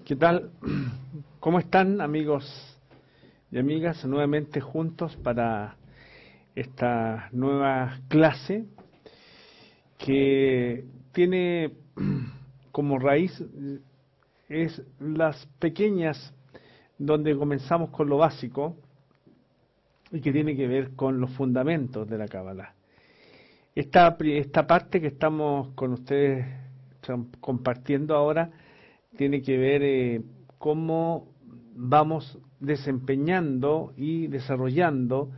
¿Qué tal? ¿Cómo están, amigos y amigas? Nuevamente juntos para esta nueva clase que tiene como raíz es las pequeñas, donde comenzamos con lo básico y que tiene que ver con los fundamentos de la Cábala. Esta parte que estamos con ustedes compartiendo ahora tiene que ver cómo vamos desempeñando y desarrollando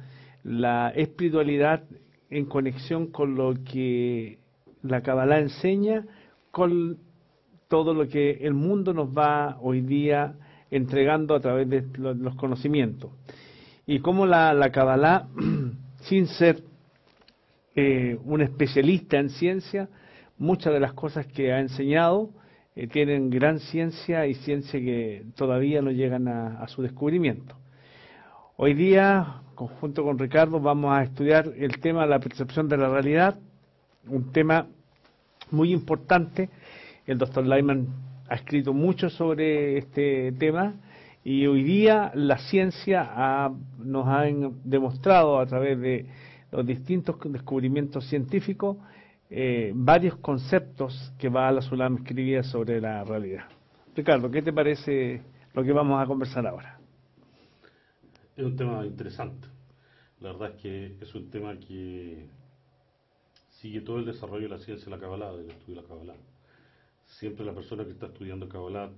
la espiritualidad en conexión con lo que la Kabbalah enseña, con todo lo que el mundo nos va hoy día entregando a través de los conocimientos. Y cómo la Kabbalah, sin ser un especialista en ciencia, muchas de las cosas que ha enseñado tienen gran ciencia y ciencia que todavía no llegan a su descubrimiento. Hoy día, junto con Ricardo, vamos a estudiar el tema de la percepción de la realidad, un tema muy importante. El doctor Lyman ha escrito mucho sobre este tema y hoy día la ciencia nos ha demostrado a través de los distintos descubrimientos científicos varios conceptos que Baal HaSulam escribía sobre la realidad. Ricardo, ¿qué te parece lo que vamos a conversar ahora? Es un tema interesante. La verdad es que es un tema que sigue todo el desarrollo de la ciencia de la Kabbalah, del estudio de la Kabbalah. Siempre la persona que está estudiando Kabbalah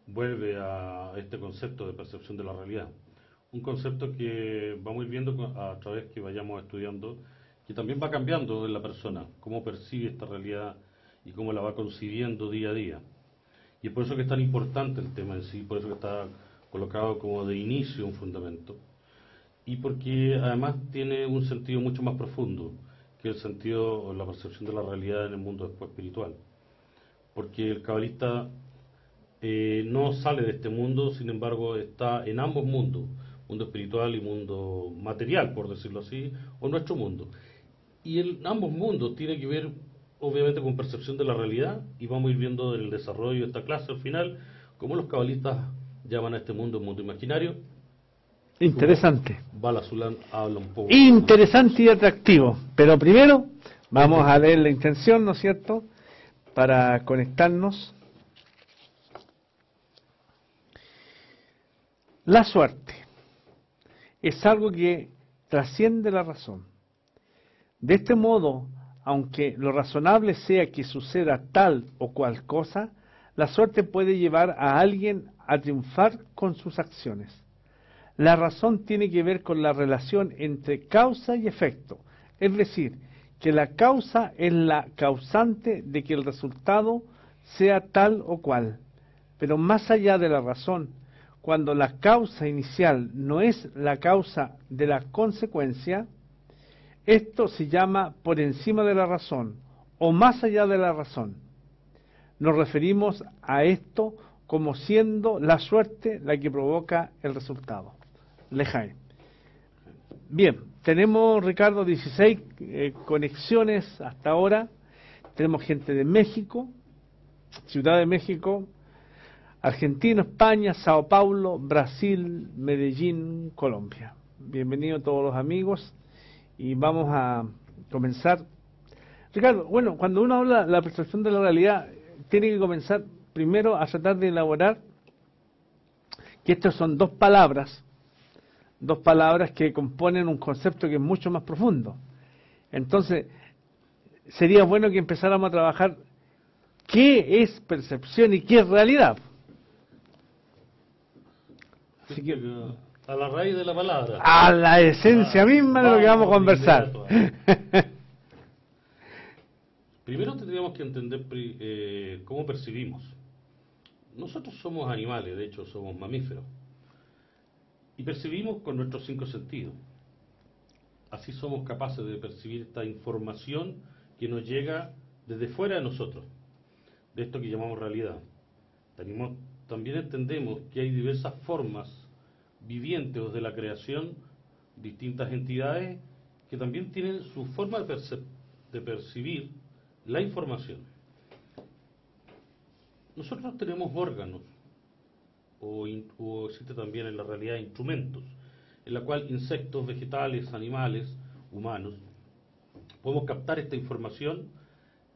vuelve a este concepto de percepción de la realidad. Un concepto que vamos a ir viendo a través que vayamos estudiando, que también va cambiando en la persona, cómo percibe esta realidad y cómo la va concibiendo día a día. Y es por eso que es tan importante el tema en sí, por eso que está colocado como de inicio un fundamento. Y porque además tiene un sentido mucho más profundo que el sentido o la percepción de la realidad en el mundo después espiritual. Porque el cabalista no sale de este mundo, sin embargo está en ambos mundos, mundo espiritual y mundo material, por decirlo así, o nuestro mundo. Y en ambos mundos tiene que ver obviamente con percepción de la realidad, y vamos a ir viendo en el desarrollo de esta clase al final cómo los cabalistas llaman a este mundo mundo imaginario. Interesante. Baal HaSulam habla un poco. Interesante y atractivo. Pero primero vamos a leer la intención, ¿no es cierto?, para conectarnos. La suerte es algo que trasciende la razón. De este modo, aunque lo razonable sea que suceda tal o cual cosa, la suerte puede llevar a alguien a triunfar con sus acciones. La razón tiene que ver con la relación entre causa y efecto, es decir, que la causa es la causante de que el resultado sea tal o cual. Pero más allá de la razón, cuando la causa inicial no es la causa de la consecuencia, esto se llama por encima de la razón o más allá de la razón. Nos referimos a esto como siendo la suerte la que provoca el resultado. Lejaim. Bien, tenemos, Ricardo, 16 conexiones hasta ahora. Tenemos gente de México, Ciudad de México, Argentina, España, Sao Paulo, Brasil, Medellín, Colombia. Bienvenidos todos los amigos y vamos a comenzar. Ricardo, bueno, cuando uno habla de la percepción de la realidad, tiene que comenzar primero a tratar de elaborar que estas son dos palabras que componen un concepto que es mucho más profundo. Entonces, sería bueno que empezáramos a trabajar qué es percepción y qué es realidad. Así que, a la raíz de la palabra. A la esencia misma de lo que vamos a conversar. Primero tendríamos que entender cómo percibimos. Nosotros somos animales, de hecho somos mamíferos. Y percibimos con nuestros 5 sentidos. Así somos capaces de percibir esta información que nos llega desde fuera de nosotros, de esto que llamamos realidad. También entendemos que hay diversas formas vivientes o de la creación, distintas entidades que también tienen su forma de percibir la información. Nosotros tenemos órganos, o existe también en la realidad instrumentos, en la cual insectos, vegetales, animales, humanos, podemos captar esta información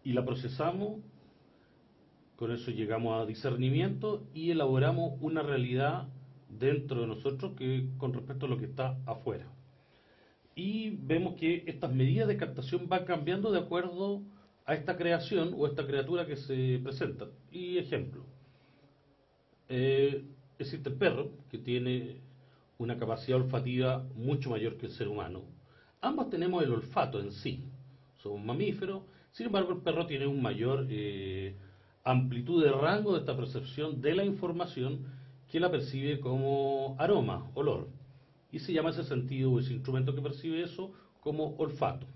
y la procesamos, con eso llegamos a discernimiento y elaboramos una realidad dentro de nosotros que con respecto a lo que está afuera. Y vemos que estas medidas de captación van cambiando de acuerdo a esta creación o esta criatura que se presenta. Y ejemplo, existe el perro que tiene una capacidad olfativa mucho mayor que el ser humano. Ambos tenemos el olfato en sí, somos mamíferos, sin embargo el perro tiene un mayor amplitud de rango de esta percepción de la información que la percibe como aroma, olor. Y se llama ese sentido o ese instrumento que percibe eso como olfato.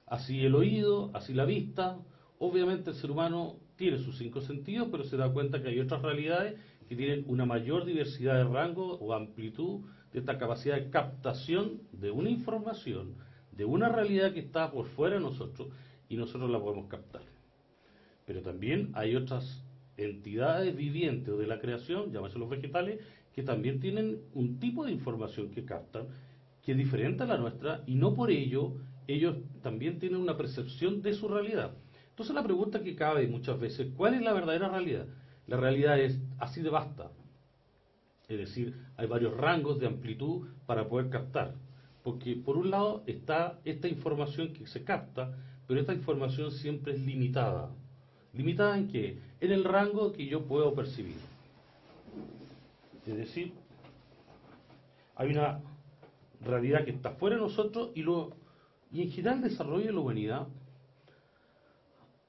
Así el oído, así la vista. Obviamente el ser humano tiene sus 5 sentidos, pero se da cuenta que hay otras realidades que tienen una mayor diversidad de rango o amplitud de esta capacidad de captación de una información, de una realidad que está por fuera de nosotros y nosotros la podemos captar. Pero también hay otras entidades vivientes o de la creación, llámese los vegetales, que también tienen un tipo de información que captan, que es diferente a la nuestra, y no por ello ellos también tienen una percepción de su realidad. Entonces la pregunta que cabe muchas veces, ¿cuál es la verdadera realidad? La realidad es así de vasta, es decir, hay varios rangos de amplitud para poder captar, porque por un lado está esta información que se capta, pero esta información siempre es limitada. ¿Limitada en qué? En el rango que yo puedo percibir. Es decir, hay una realidad que está fuera de nosotros y en general el desarrollo de la humanidad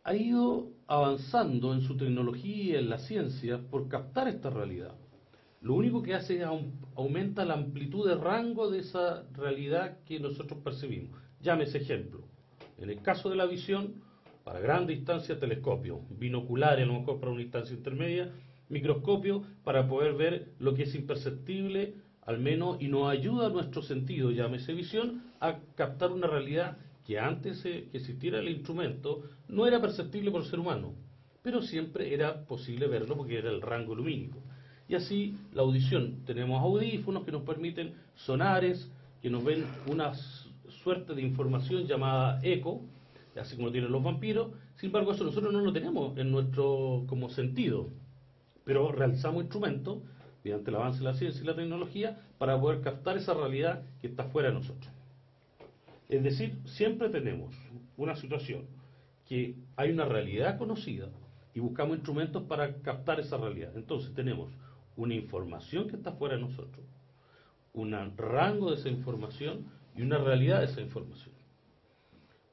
ha ido avanzando en su tecnología y en la ciencia por captar esta realidad. Lo único que hace es aumenta la amplitud de rango de esa realidad que nosotros percibimos. Llámese ejemplo. En el caso de la visión, para gran distancia, telescopio, binoculares a lo mejor para una distancia intermedia, microscopio para poder ver lo que es imperceptible, al menos, y nos ayuda a nuestro sentido, llámese visión, a captar una realidad que antes que existiera el instrumento no era perceptible por el ser humano, pero siempre era posible verlo porque era el rango lumínico. Y así la audición, tenemos audífonos que nos permiten sonares, que nos ven una suerte de información llamada eco, así como lo tienen los vampiros. Sin embargo, eso nosotros no lo tenemos en nuestro como sentido, pero realizamos instrumentos mediante el avance de la ciencia y la tecnología para poder captar esa realidad que está fuera de nosotros. Es decir, siempre tenemos una situación que hay una realidad conocida y buscamos instrumentos para captar esa realidad. Entonces tenemos una información que está fuera de nosotros, un rango de esa información y una realidad de esa información.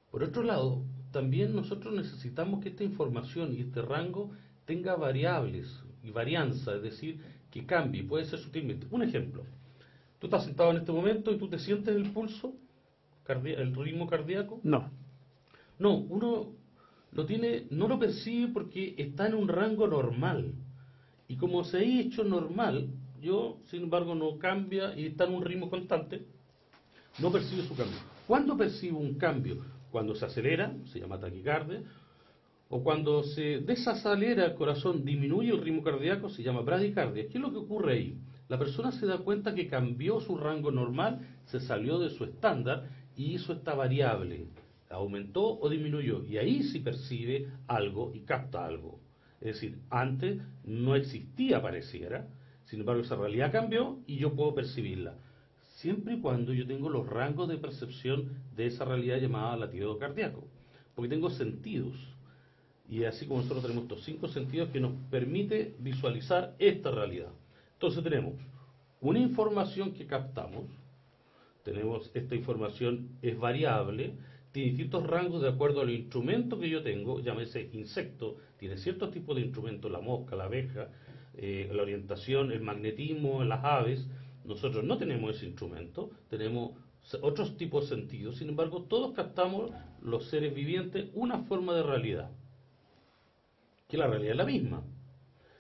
Por otro lado, también nosotros necesitamos que esta información y este rango tenga variables y varianza, es decir, que cambie, puede ser sutilmente. Un ejemplo, tú estás sentado en este momento y tú te sientes el pulso, el ritmo cardíaco. No. No, uno lo tiene, no lo percibe porque está en un rango normal. Y como se ha hecho normal, yo, sin embargo, no cambia y está en un ritmo constante, no percibe su cambio. ¿Cuándo percibo un cambio? Cuando se acelera, se llama taquicardia, o cuando se desacelera el corazón, disminuye el ritmo cardíaco, se llama bradicardia. ¿Qué es lo que ocurre ahí? La persona se da cuenta que cambió su rango normal, se salió de su estándar y hizo esta variable, aumentó o disminuyó, y ahí sí percibe algo y capta algo. Es decir, antes no existía, pareciera, sin embargo esa realidad cambió y yo puedo percibirla, siempre y cuando yo tengo los rangos de percepción de esa realidad llamada latido cardíaco, porque tengo sentidos, y así como nosotros tenemos estos 5 sentidos que nos permite visualizar esta realidad. Entonces tenemos una información que captamos, tenemos esta información es variable, tiene distintos rangos de acuerdo al instrumento que yo tengo, llámese insecto, tiene ciertos tipos de instrumentos, la mosca, la abeja, la orientación, el magnetismo, las aves. Nosotros no tenemos ese instrumento, tenemos otros tipos de sentidos, sin embargo todos captamos, los seres vivientes, una forma de realidad, que la realidad es la misma.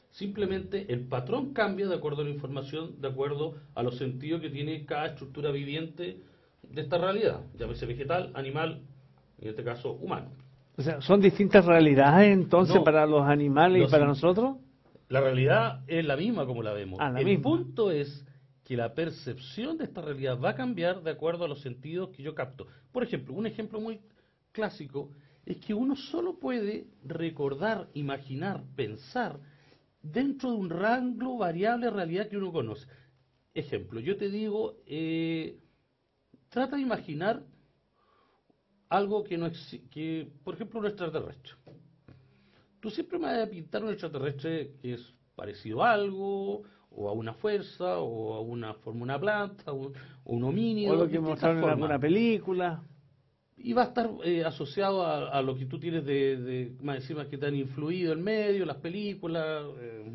Simplemente el patrón cambia de acuerdo a la información, de acuerdo a los sentidos que tiene cada estructura viviente de esta realidad, llámese vegetal, animal, en este caso humano. O sea, ¿son distintas realidades entonces No, para los animales y para nosotros? La realidad es la misma como la vemos. La El misma. punto es que la percepción de esta realidad va a cambiar de acuerdo a los sentidos que yo capto. Por ejemplo, un ejemplo muy clásico es que uno solo puede recordar, imaginar, pensar dentro de un rango variable de realidad que uno conoce. Ejemplo, yo te digo, trata de imaginar algo que no que, por ejemplo, un extraterrestre. Tú siempre me vas a pintar un extraterrestre que es parecido a algo, o a una fuerza, o a una forma, una planta, o un O homínido, lo que distintas mostraron en formas. alguna película. Y va a estar asociado a lo que tú tienes más encima que te han influido el medio, las películas,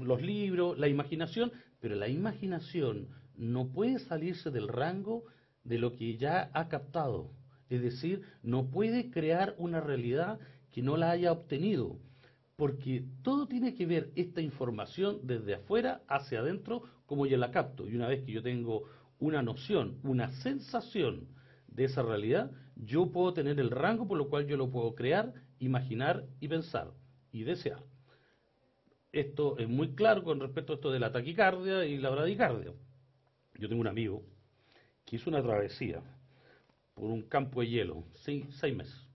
los libros, la imaginación, pero la imaginación no puede salirse del rango de lo que ya ha captado. Es decir, no puede crear una realidad que no la haya obtenido, porque todo tiene que ver esta información desde afuera hacia adentro como yo la capto. Y una vez que yo tengo una noción, una sensación de esa realidad, yo puedo tener el rango por lo cual yo lo puedo crear, imaginar y pensar y desear. Esto es muy claro con respecto a esto de la taquicardia y la bradicardia. Yo tengo un amigo que hizo una travesía por un campo de hielo, 6 meses.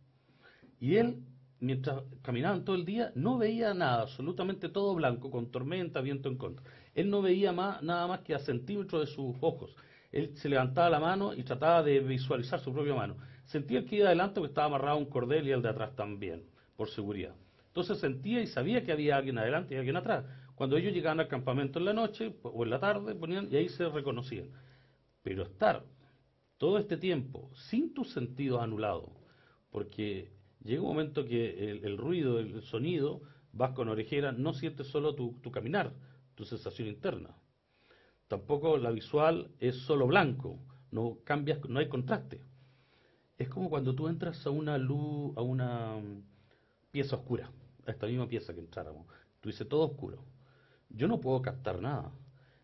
Y él, mientras caminaban todo el día, no veía nada, absolutamente todo blanco, con tormenta, viento en contra. Él no veía nada más que a centímetros de sus ojos. Él se levantaba la mano y trataba de visualizar su propia mano. Sentía que iba adelante porque estaba amarrado a un cordel y el de atrás también, por seguridad. Entonces sentía y sabía que había alguien adelante y alguien atrás. Cuando ellos llegaban al campamento en la noche o en la tarde, ponían y ahí se reconocían. Pero estar todo este tiempo sin tus sentidos anulados, porque llega un momento que el ruido, el sonido, vas con orejera, no sientes solo tu caminar, tu sensación interna. Tampoco la visual es solo blanco, no cambias, no hay contraste. Es como cuando tú entras a una luz, a una pieza oscura, a esta misma pieza que entráramos. Tú dices todo oscuro. Yo no puedo captar nada.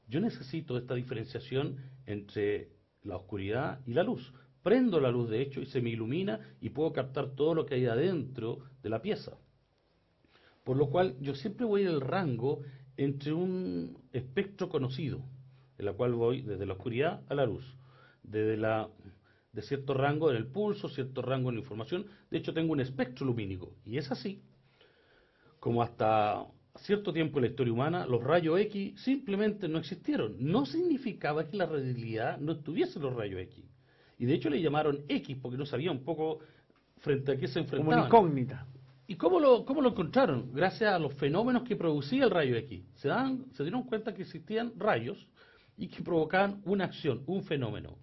Yo necesito esta diferenciación entre la oscuridad y la luz. Prendo la luz, de hecho, y se me ilumina y puedo captar todo lo que hay adentro de la pieza. Por lo cual yo siempre voy en el rango entre un espectro conocido, en la cual voy desde la oscuridad a la luz, de cierto rango en el pulso, cierto rango en la información. De hecho, tengo un espectro lumínico. Y es así como hasta cierto tiempo en la historia humana los rayos X simplemente no existieron. No significaba que la realidad no tuviese los rayos X. Y de hecho le llamaron X porque no sabía un poco frente a qué se Como una enfrentaban. incógnita. ¿Y cómo lo encontraron? Gracias a los fenómenos que producía el rayo X. Se dieron cuenta que existían rayos y que provocaban una acción, un fenómeno.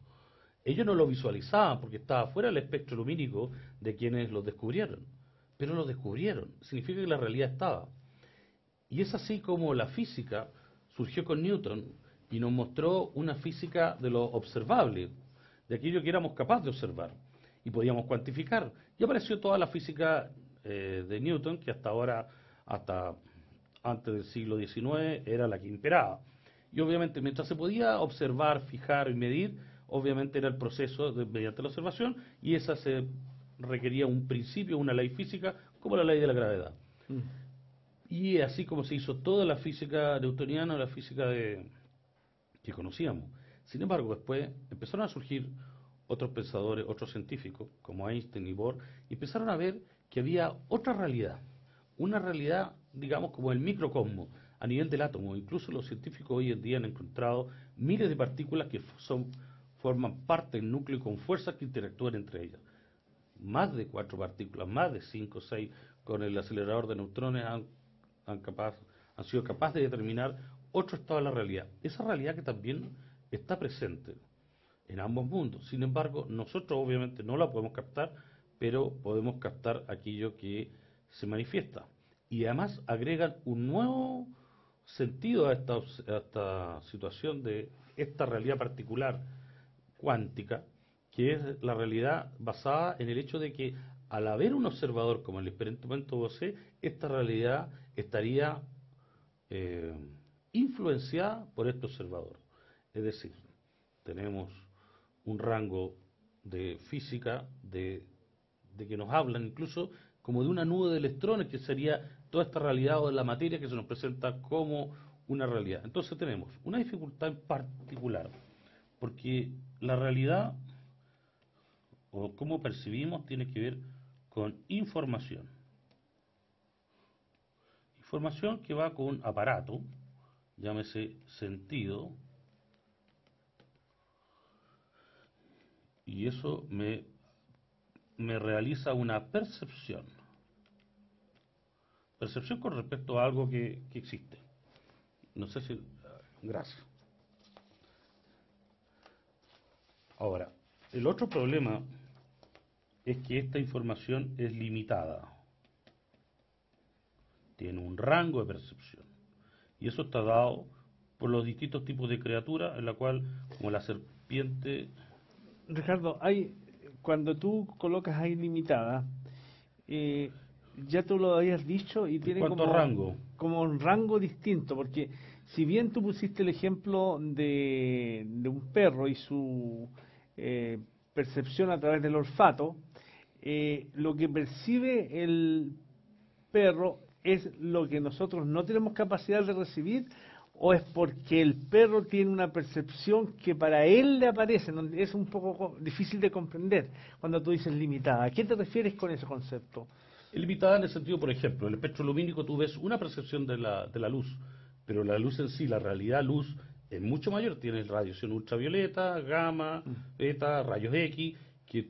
Ellos no lo visualizaban porque estaba fuera del espectro lumínico de quienes lo descubrieron. Pero lo descubrieron. Significa que la realidad estaba. Y es así como la física surgió con Newton y nos mostró una física de lo observable, de aquello que éramos capaces de observar y podíamos cuantificar. Y apareció toda la física de Newton, que hasta ahora, hasta antes del siglo XIX, era la que imperaba. Y obviamente, mientras se podía observar, fijar y medir, obviamente era el proceso mediante la observación, y esa se requería un principio, una ley física, como la ley de la gravedad. Mm. Y así como se hizo toda la física newtoniana, la física que conocíamos. Sin embargo, después empezaron a surgir otros pensadores, otros científicos, como Einstein y Bohr, y empezaron a ver que había otra realidad, una realidad, digamos, como el microcosmos, a nivel del átomo. Incluso los científicos hoy en día han encontrado miles de partículas que forman parte del núcleo con fuerzas que interactúan entre ellas. Más de 4 partículas, más de 5 o 6, con el acelerador de neutrones han sido capaces de determinar otro estado de la realidad. Esa realidad que también está presente en ambos mundos. Sin embargo, nosotros obviamente no la podemos captar, pero podemos captar aquello que se manifiesta. Y además agregan un nuevo sentido a esta situación de esta realidad particular cuántica, que es la realidad basada en el hecho de que al haber un observador como el experimento Bose, esta realidad estaría eh, influenciada por este observador. Es decir, tenemos un rango de física de que nos hablan incluso como de una nube de electrones, que sería toda esta realidad o de la materia que se nos presenta como una realidad. Entonces tenemos una dificultad en particular, porque la realidad o cómo percibimos tiene que ver con información. Información que va con un aparato, llámese sentido, y eso me realiza una percepción. Percepción con respecto a algo que existe. No sé si... Gracias. Ahora, el otro problema es que esta información es limitada. Tiene un rango de percepción. Y eso está dado por los distintos tipos de criaturas, en la cual, como la serpiente... Ricardo, cuando tú colocas ahí limitada, ya tú lo habías dicho y ¿En tiene cuánto rango? como un rango distinto, porque si bien tú pusiste el ejemplo de un perro y su percepción a través del olfato, lo que percibe el perro es lo que nosotros no tenemos capacidad de recibir, o es porque el perro tiene una percepción que para él le aparece, donde es un poco difícil de comprender cuando tú dices limitada. ¿A qué te refieres con ese concepto? Es limitada en el sentido, por ejemplo, el espectro lumínico tú ves una percepción de la luz, pero la luz en sí, la realidad luz, es mucho mayor. Tienes radiación ultravioleta, gamma, beta, rayos X, que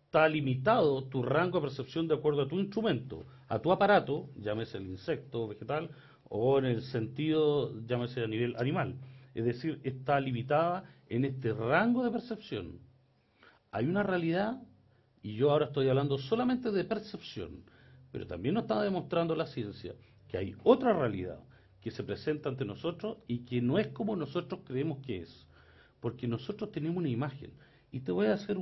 está limitado tu rango de percepción de acuerdo a tu instrumento, a tu aparato, llámese el insecto vegetal, o en el sentido, llámese a nivel animal. Es decir, está limitada en este rango de percepción. Hay una realidad, y yo ahora estoy hablando solamente de percepción, pero también nos está demostrando la ciencia que hay otra realidad que se presenta ante nosotros y que no es como nosotros creemos que es, porque nosotros tenemos una imagen. Y te voy a hacer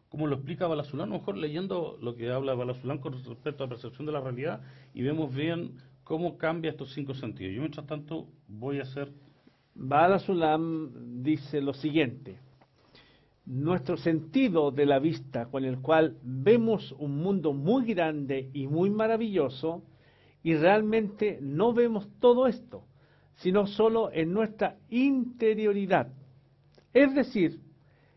como lo explica Balazulán, a lo mejor leyendo lo que habla Balazulán con respecto a la percepción de la realidad, y vemos bien cómo cambia estos 5 sentidos. Yo, mientras tanto, voy a hacer... Bala Sulam dice lo siguiente: nuestro sentido de la vista, con el cual vemos un mundo muy grande y muy maravilloso, y realmente no vemos todo esto, sino solo en nuestra interioridad. Es decir,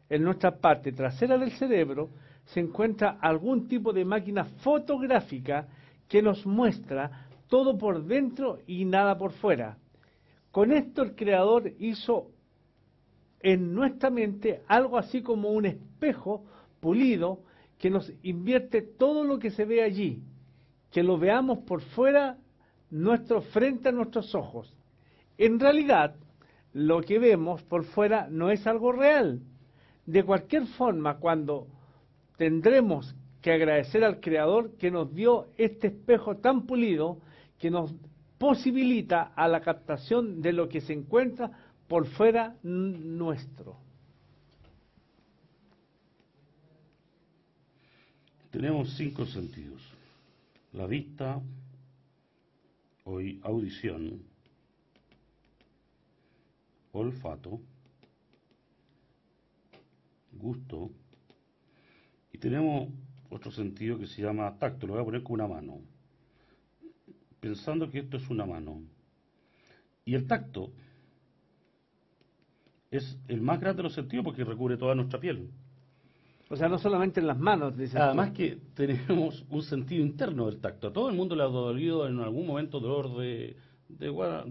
en nuestra parte trasera del cerebro se encuentra algún tipo de máquina fotográfica que nos muestra todo por dentro y nada por fuera. Con esto el Creador hizo en nuestra mente algo así como un espejo pulido que nos invierte todo lo que se ve allí, que lo veamos por fuera, frente a nuestros ojos. En realidad, lo que vemos por fuera no es algo real. De cualquier forma, cuando tendremos que agradecer al Creador que nos dio este espejo tan pulido que nos posibilita a la captación de lo que se encuentra por fuera nuestro. Tenemos 5 sentidos: la vista, audición, olfato, gusto, y tenemos otro sentido que se llama tacto. Lo voy a poner con una mano, pensando que esto es una mano. Y el tacto es el más grande de los sentidos porque recubre toda nuestra piel. O sea, no solamente en las manos, dices tú. Además que tenemos un sentido interno del tacto. A todo el mundo le ha dolido en algún momento dolor de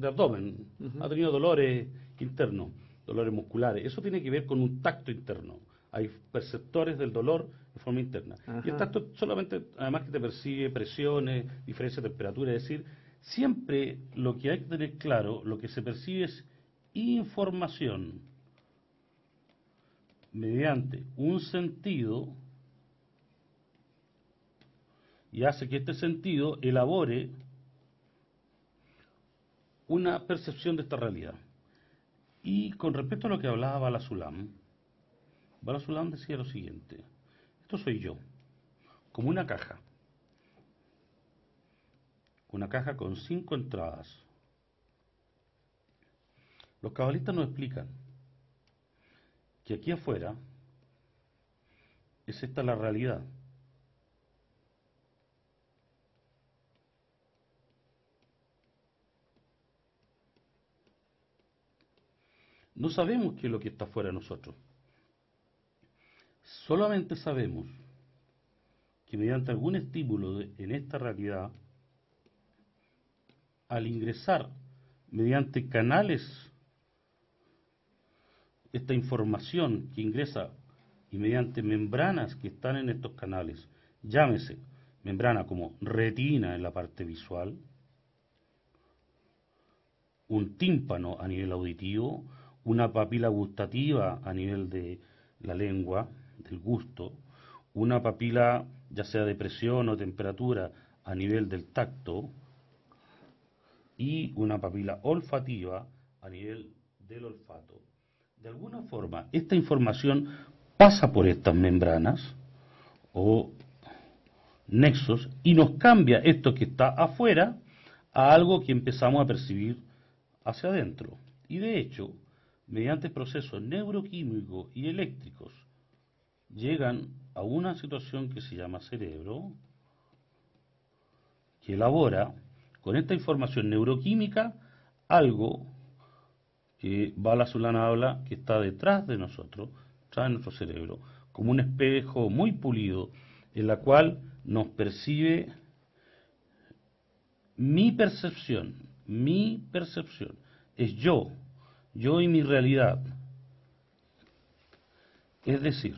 abdomen. Ha tenido dolores internos, dolores musculares. Eso tiene que ver con un tacto interno. Hay perceptores del dolor de forma interna. Ajá. Y el tacto solamente, además que te percibe presiones, diferencia de temperatura, es decir, siempre lo que hay que tener claro, lo que se percibe es información mediante un sentido, y hace que este sentido elabore una percepción de esta realidad. Y con respecto a lo que hablaba Balazulán decía lo siguiente: esto soy yo, como una caja con 5 entradas. Los cabalistas nos explican que aquí afuera es esta la realidad. No sabemos qué es lo que está fuera de nosotros. Solamente sabemos que mediante algún estímulo en esta realidad, al ingresar mediante canales, esta información que ingresa y mediante membranas que están en estos canales, llámese membrana como retina en la parte visual, un tímpano a nivel auditivo, una papila gustativa a nivel de la lengua, del gusto, una papila ya sea de presión o temperatura a nivel del tacto y una papila olfativa a nivel del olfato. De alguna forma, esta información pasa por estas membranas o nexos y nos cambia esto que está afuera a algo que empezamos a percibir hacia adentro. Y de hecho, mediante procesos neuroquímicos y eléctricos, llegan a una situación que se llama cerebro, que elabora con esta información neuroquímica algo que Bala Zulana habla que está detrás de nosotros, detrás de nuestro cerebro, como un espejo muy pulido, en la cual nos percibe mi percepción es yo y mi realidad. Es decir,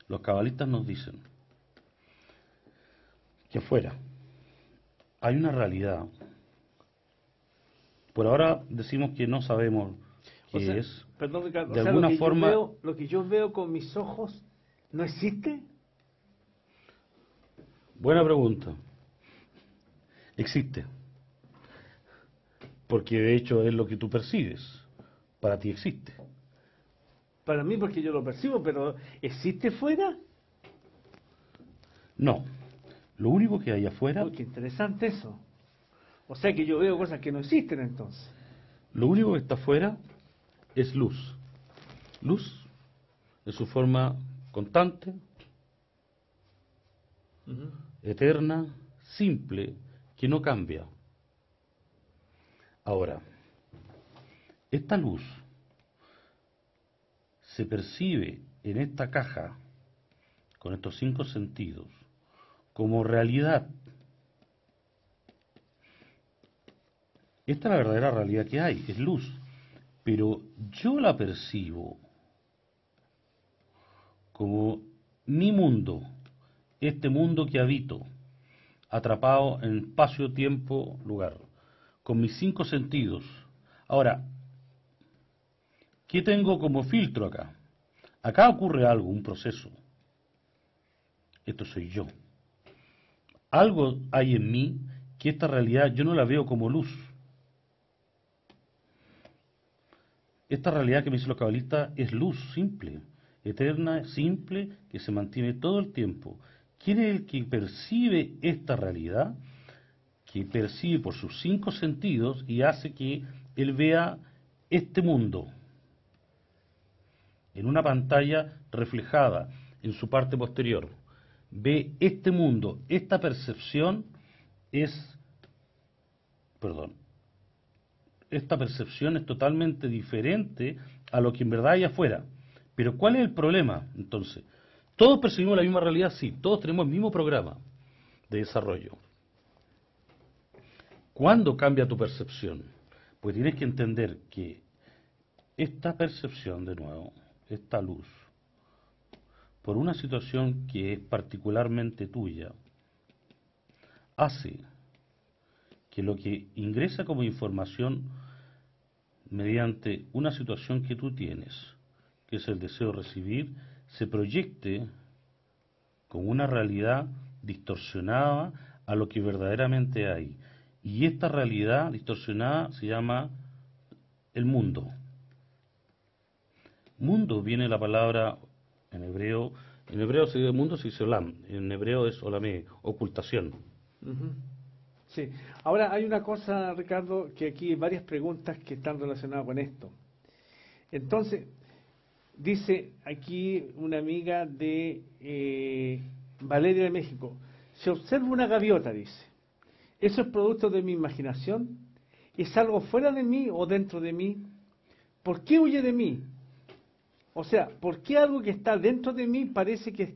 los cabalistas nos dicen que afuera hay una realidad. Por ahora decimos que no sabemos qué es. Perdón, Ricardo, de alguna forma, lo que yo veo con mis ojos no existe. Buena pregunta. Existe. Porque de hecho es lo que tú percibes. Para ti existe. Para mí porque yo lo percibo, pero ¿existe fuera? No. Lo único que hay afuera... Uy, qué interesante eso. O sea que yo veo cosas que no existen entonces. Lo único que está afuera es luz. Luz de su forma constante, eterna, simple, que no cambia. Ahora, esta luz se percibe en esta caja, con estos 5 sentidos, como realidad. Esta es la verdadera realidad que hay, es luz. Pero yo la percibo como mi mundo, este mundo que habito, atrapado en espacio, tiempo, lugar, con mis 5 sentidos. Ahora, ¿qué tengo como filtro acá? Acá ocurre algo, un proceso. Esto soy yo. Algo hay en mí que esta realidad yo no la veo como luz. Esta realidad que me dicen los cabalistas es luz simple, eterna, simple, que se mantiene todo el tiempo. ¿Quién es el que percibe esta realidad? Que percibe por sus 5 sentidos y hace que él vea este mundo en una pantalla reflejada en su parte posterior. Ve este mundo, esta percepción esta percepción es totalmente diferente a lo que en verdad hay afuera. Pero ¿cuál es el problema? Entonces, ¿todos percibimos la misma realidad? Sí, todos tenemos el mismo programa de desarrollo. ¿Cuándo cambia tu percepción? Pues tienes que entender que esta percepción, de nuevo, esta luz, por una situación que es particularmente tuya, hace que lo que ingresa como información mediante una situación que tú tienes, que es el deseo de recibir, se proyecte con una realidad distorsionada a lo que verdaderamente hay. Y esta realidad distorsionada se llama el mundo. Mundo viene la palabra en hebreo se dice mundo, se dice olam, en hebreo es olamé, ocultación. Sí. Ahora hay una cosa, Ricardo, que aquí hay varias preguntas que están relacionadas con esto. Entonces, dice aquí una amiga de Valeria de México, se observa una gaviota, dice, ¿eso es producto de mi imaginación? ¿Es algo fuera de mí o dentro de mí? ¿por qué huye de mí? O sea, ¿por qué algo que está dentro de mí parece que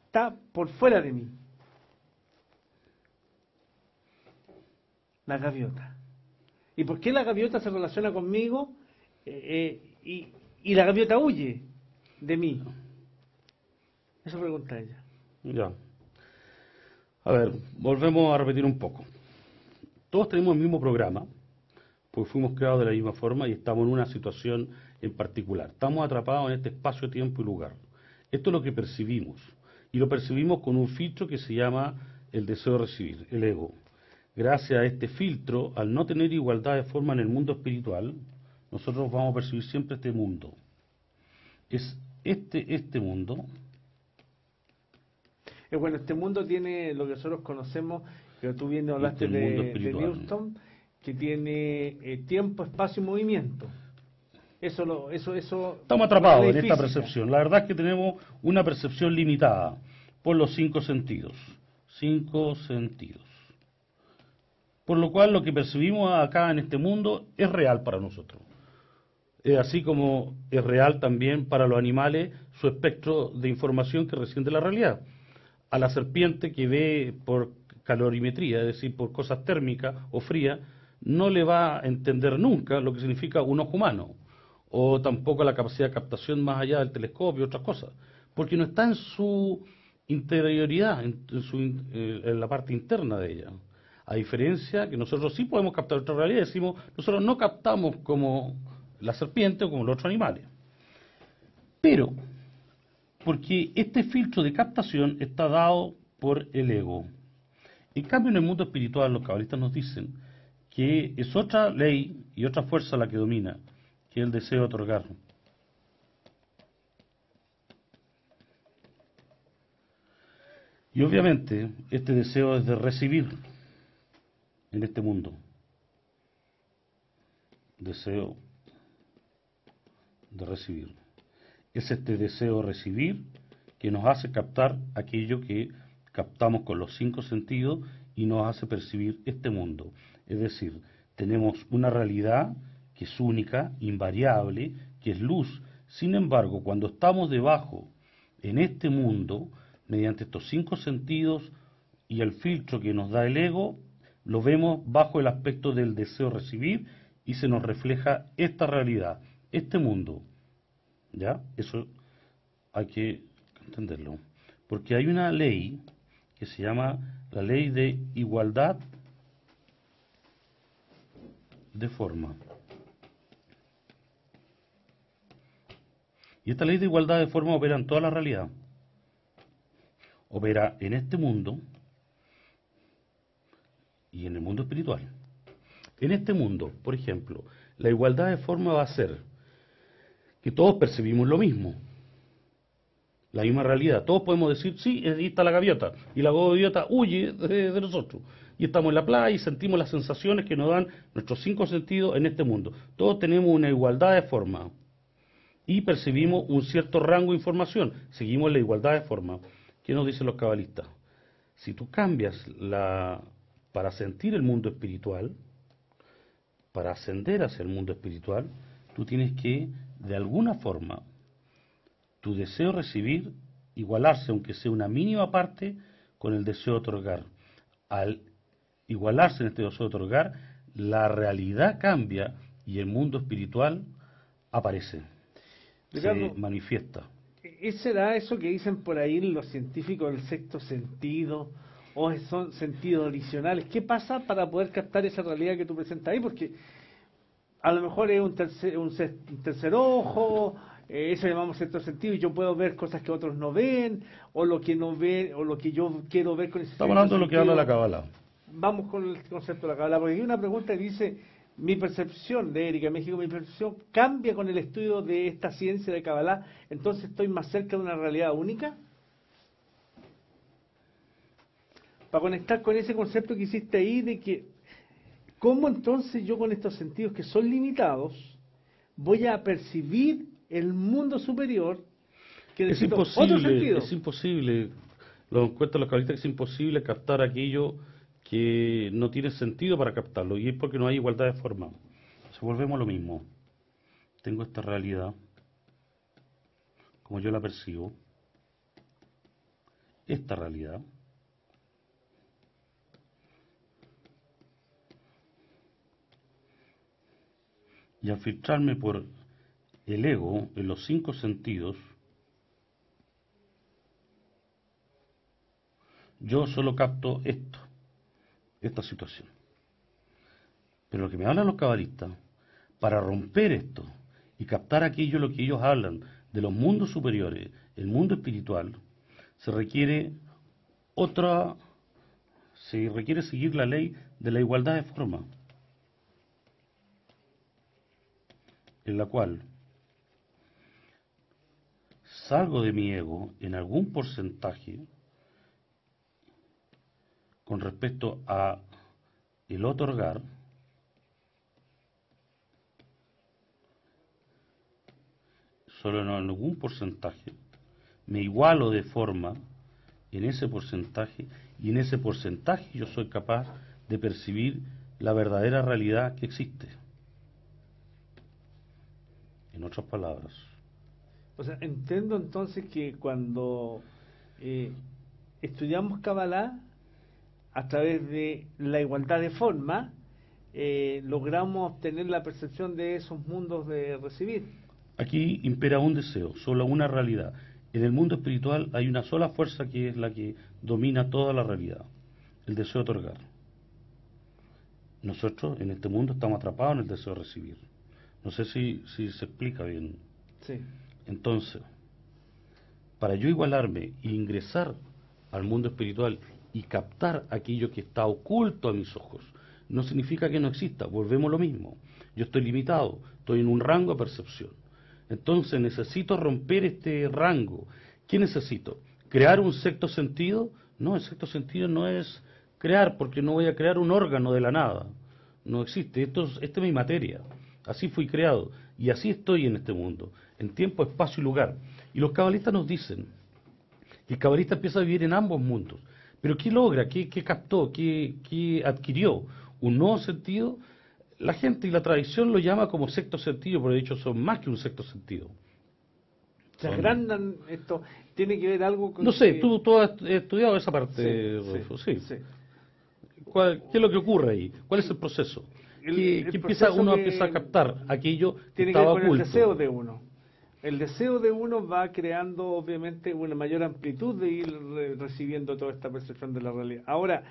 está por fuera de mí? La gaviota. ¿Y por qué la gaviota se relaciona conmigo y la gaviota huye de mí? Eso pregunta ella. Ya. A ver, volvemos a repetir un poco. Todos tenemos el mismo programa, porque fuimos creados de la misma forma y estamos en una situación en particular. Estamos atrapados en este espacio, tiempo y lugar. Esto es lo que percibimos. Y lo percibimos con un filtro que se llama el deseo de recibir, el ego. Gracias a este filtro, al no tener igualdad de forma en el mundo espiritual, nosotros vamos a percibir siempre este mundo. Es este mundo. Bueno, este mundo tiene lo que nosotros conocemos, que tú bien hablaste de Newton, que tiene tiempo, espacio y movimiento. Eso. Estamos atrapados en esta percepción. La verdad es que tenemos una percepción limitada por los 5 sentidos. 5 sentidos. Por lo cual lo que percibimos acá en este mundo es real para nosotros. Así como es real también para los animales su espectro de información que reciben de la realidad. A la serpiente que ve por calorimetría, es decir, por cosas térmicas o frías, no le va a entender nunca lo que significa un ojo humano, o tampoco la capacidad de captación más allá del telescopio y otras cosas, porque no está en su interioridad, en la parte interna de ella. A diferencia que nosotros sí podemos captar otra realidad, decimos, nosotros no captamos como la serpiente o como los otros animales. Pero, porque este filtro de captación está dado por el ego. En cambio, en el mundo espiritual, los cabalistas nos dicen que es otra ley y otra fuerza la que domina, que es el deseo de otorgar. Y obviamente, este deseo es de recibir en este mundo. Deseo de recibir. Es este deseo de recibir que nos hace captar aquello que captamos con los 5 sentidos y nos hace percibir este mundo. Es decir, tenemos una realidad que es única, invariable, que es luz. Sin embargo, cuando estamos debajo en este mundo, mediante estos 5 sentidos y el filtro que nos da el ego, lo vemos bajo el aspecto del deseo de recibir y se nos refleja esta realidad, este mundo. ¿Ya? Eso hay que entenderlo. Porque hay una ley que se llama la ley de igualdad de forma. Y esta ley de igualdad de forma opera en toda la realidad. Opera en este mundo y en el mundo espiritual. En este mundo, por ejemplo, la igualdad de forma va a ser que todos percibimos lo mismo, la misma realidad. Todos podemos decir, sí, ahí está la gaviota, y la gaviota huye de nosotros. Y estamos en la playa y sentimos las sensaciones que nos dan nuestros 5 sentidos en este mundo. Todos tenemos una igualdad de forma y percibimos un cierto rango de información. Seguimos la igualdad de forma. ¿Qué nos dicen los cabalistas? Si tú cambias para sentir el mundo espiritual, para ascender hacia el mundo espiritual, tú tienes que, de alguna forma, tu deseo de recibir, igualarse, aunque sea una mínima parte, con el deseo de otorgar. Al igualarse en este deseo de otorgar, la realidad cambia y el mundo espiritual aparece, Ricardo, se manifiesta. ¿será eso que dicen por ahí los científicos del sexto sentido? ¿O son sentidos adicionales? ¿Qué pasa para poder captar esa realidad que tú presentas ahí? Porque a lo mejor es un tercer ojo, eso llamamos sexto sentido, y yo puedo ver cosas que otros no ven, o lo que no ven, o lo que yo quiero ver con ese Estamos hablando de lo que habla la Cábala. Vamos con el concepto de la Cábala, porque hay una pregunta que dice, mi percepción de Erika México, mi percepción cambia con el estudio de esta ciencia de Cábala, entonces estoy más cerca de una realidad única. Para conectar con ese concepto que hiciste ahí de que, ¿cómo entonces yo con estos sentidos que son limitados voy a percibir el mundo superior que necesito otro sentido? Es imposible, lo encuentran los cabalistas, que es imposible captar aquello que no tiene sentido para captarlo, y es porque no hay igualdad de forma. Volvemos a lo mismo. tengo esta realidad, como yo la percibo, esta realidad, y al filtrarme por el ego en los 5 sentidos, yo solo capto esto, esta situación. Pero lo que me hablan los cabalistas, para romper esto y captar aquello lo que ellos hablan de los mundos superiores, el mundo espiritual, se requiere seguir la ley de la igualdad de forma, en la cual salgo de mi ego en algún porcentaje con respecto a el otorgar, solo en algún porcentaje, me igualo de forma en ese porcentaje, y en ese porcentaje yo soy capaz de percibir la verdadera realidad que existe. En otras palabras. O sea, entiendo entonces que cuando estudiamos Kabbalah, a través de la igualdad de forma, logramos tener la percepción de esos mundos de recibir. Aquí impera un deseo, solo una realidad. En el mundo espiritual hay una sola fuerza que es la que domina toda la realidad, el deseo de otorgar. Nosotros en este mundo estamos atrapados en el deseo de recibir. No sé si se explica bien. Sí. Entonces, para yo igualarme e ingresar al mundo espiritual y captar aquello que está oculto a mis ojos, no significa que no exista, volvemos a lo mismo. Yo estoy limitado, estoy en un rango de percepción. Entonces necesito romper este rango. ¿Qué necesito? ¿Crear un sexto sentido? No, el sexto sentido no es crear, porque no voy a crear un órgano de la nada. No existe, esta es mi materia. Así fui creado y así estoy en este mundo, en tiempo, espacio y lugar. Y los cabalistas nos dicen que el cabalista empieza a vivir en ambos mundos. Pero ¿qué logra? ¿Qué captó? ¿Qué adquirió? ¿Un nuevo sentido? La gente y la tradición lo llama como sexto sentido, pero de hecho son más que un sexto sentido. Se agrandan esto, tiene que ver algo con No sé, que... tú has estudiado esa parte, Sí, Rodolfo, sí, sí. sí. ¿Qué es lo que ocurre ahí? ¿Cuál es el proceso? El Uno proceso empieza a captar aquello que tiene que ver estaba con el oculto. deseo de uno. El deseo de uno va creando obviamente una mayor amplitud de ir recibiendo toda esta percepción de la realidad. Ahora,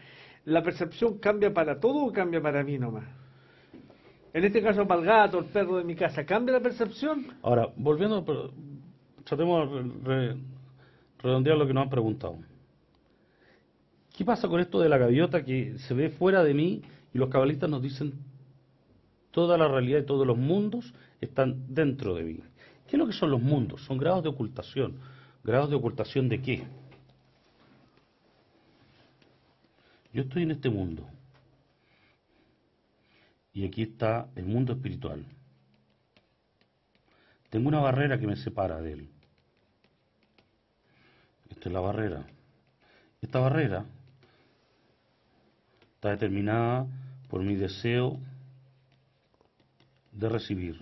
¿la percepción cambia para todo o cambia para mí nomás? En este caso para el gato, el perro de mi casa, ¿cambia la percepción? Ahora, volviendo, tratemos de redondear lo que nos han preguntado. ¿Qué pasa con esto de la gaviota que se ve fuera de mí y los cabalistas nos dicen toda la realidad y todos los mundos están dentro de mí? ¿Qué es lo que son los mundos? Son grados de ocultación. ¿Grados de ocultación de qué? Yo estoy en este mundo y aquí está el mundo espiritual. Tengo una barrera que me separa de él. Esta es la barrera. Esta barrera está determinada por mi deseo de recibir.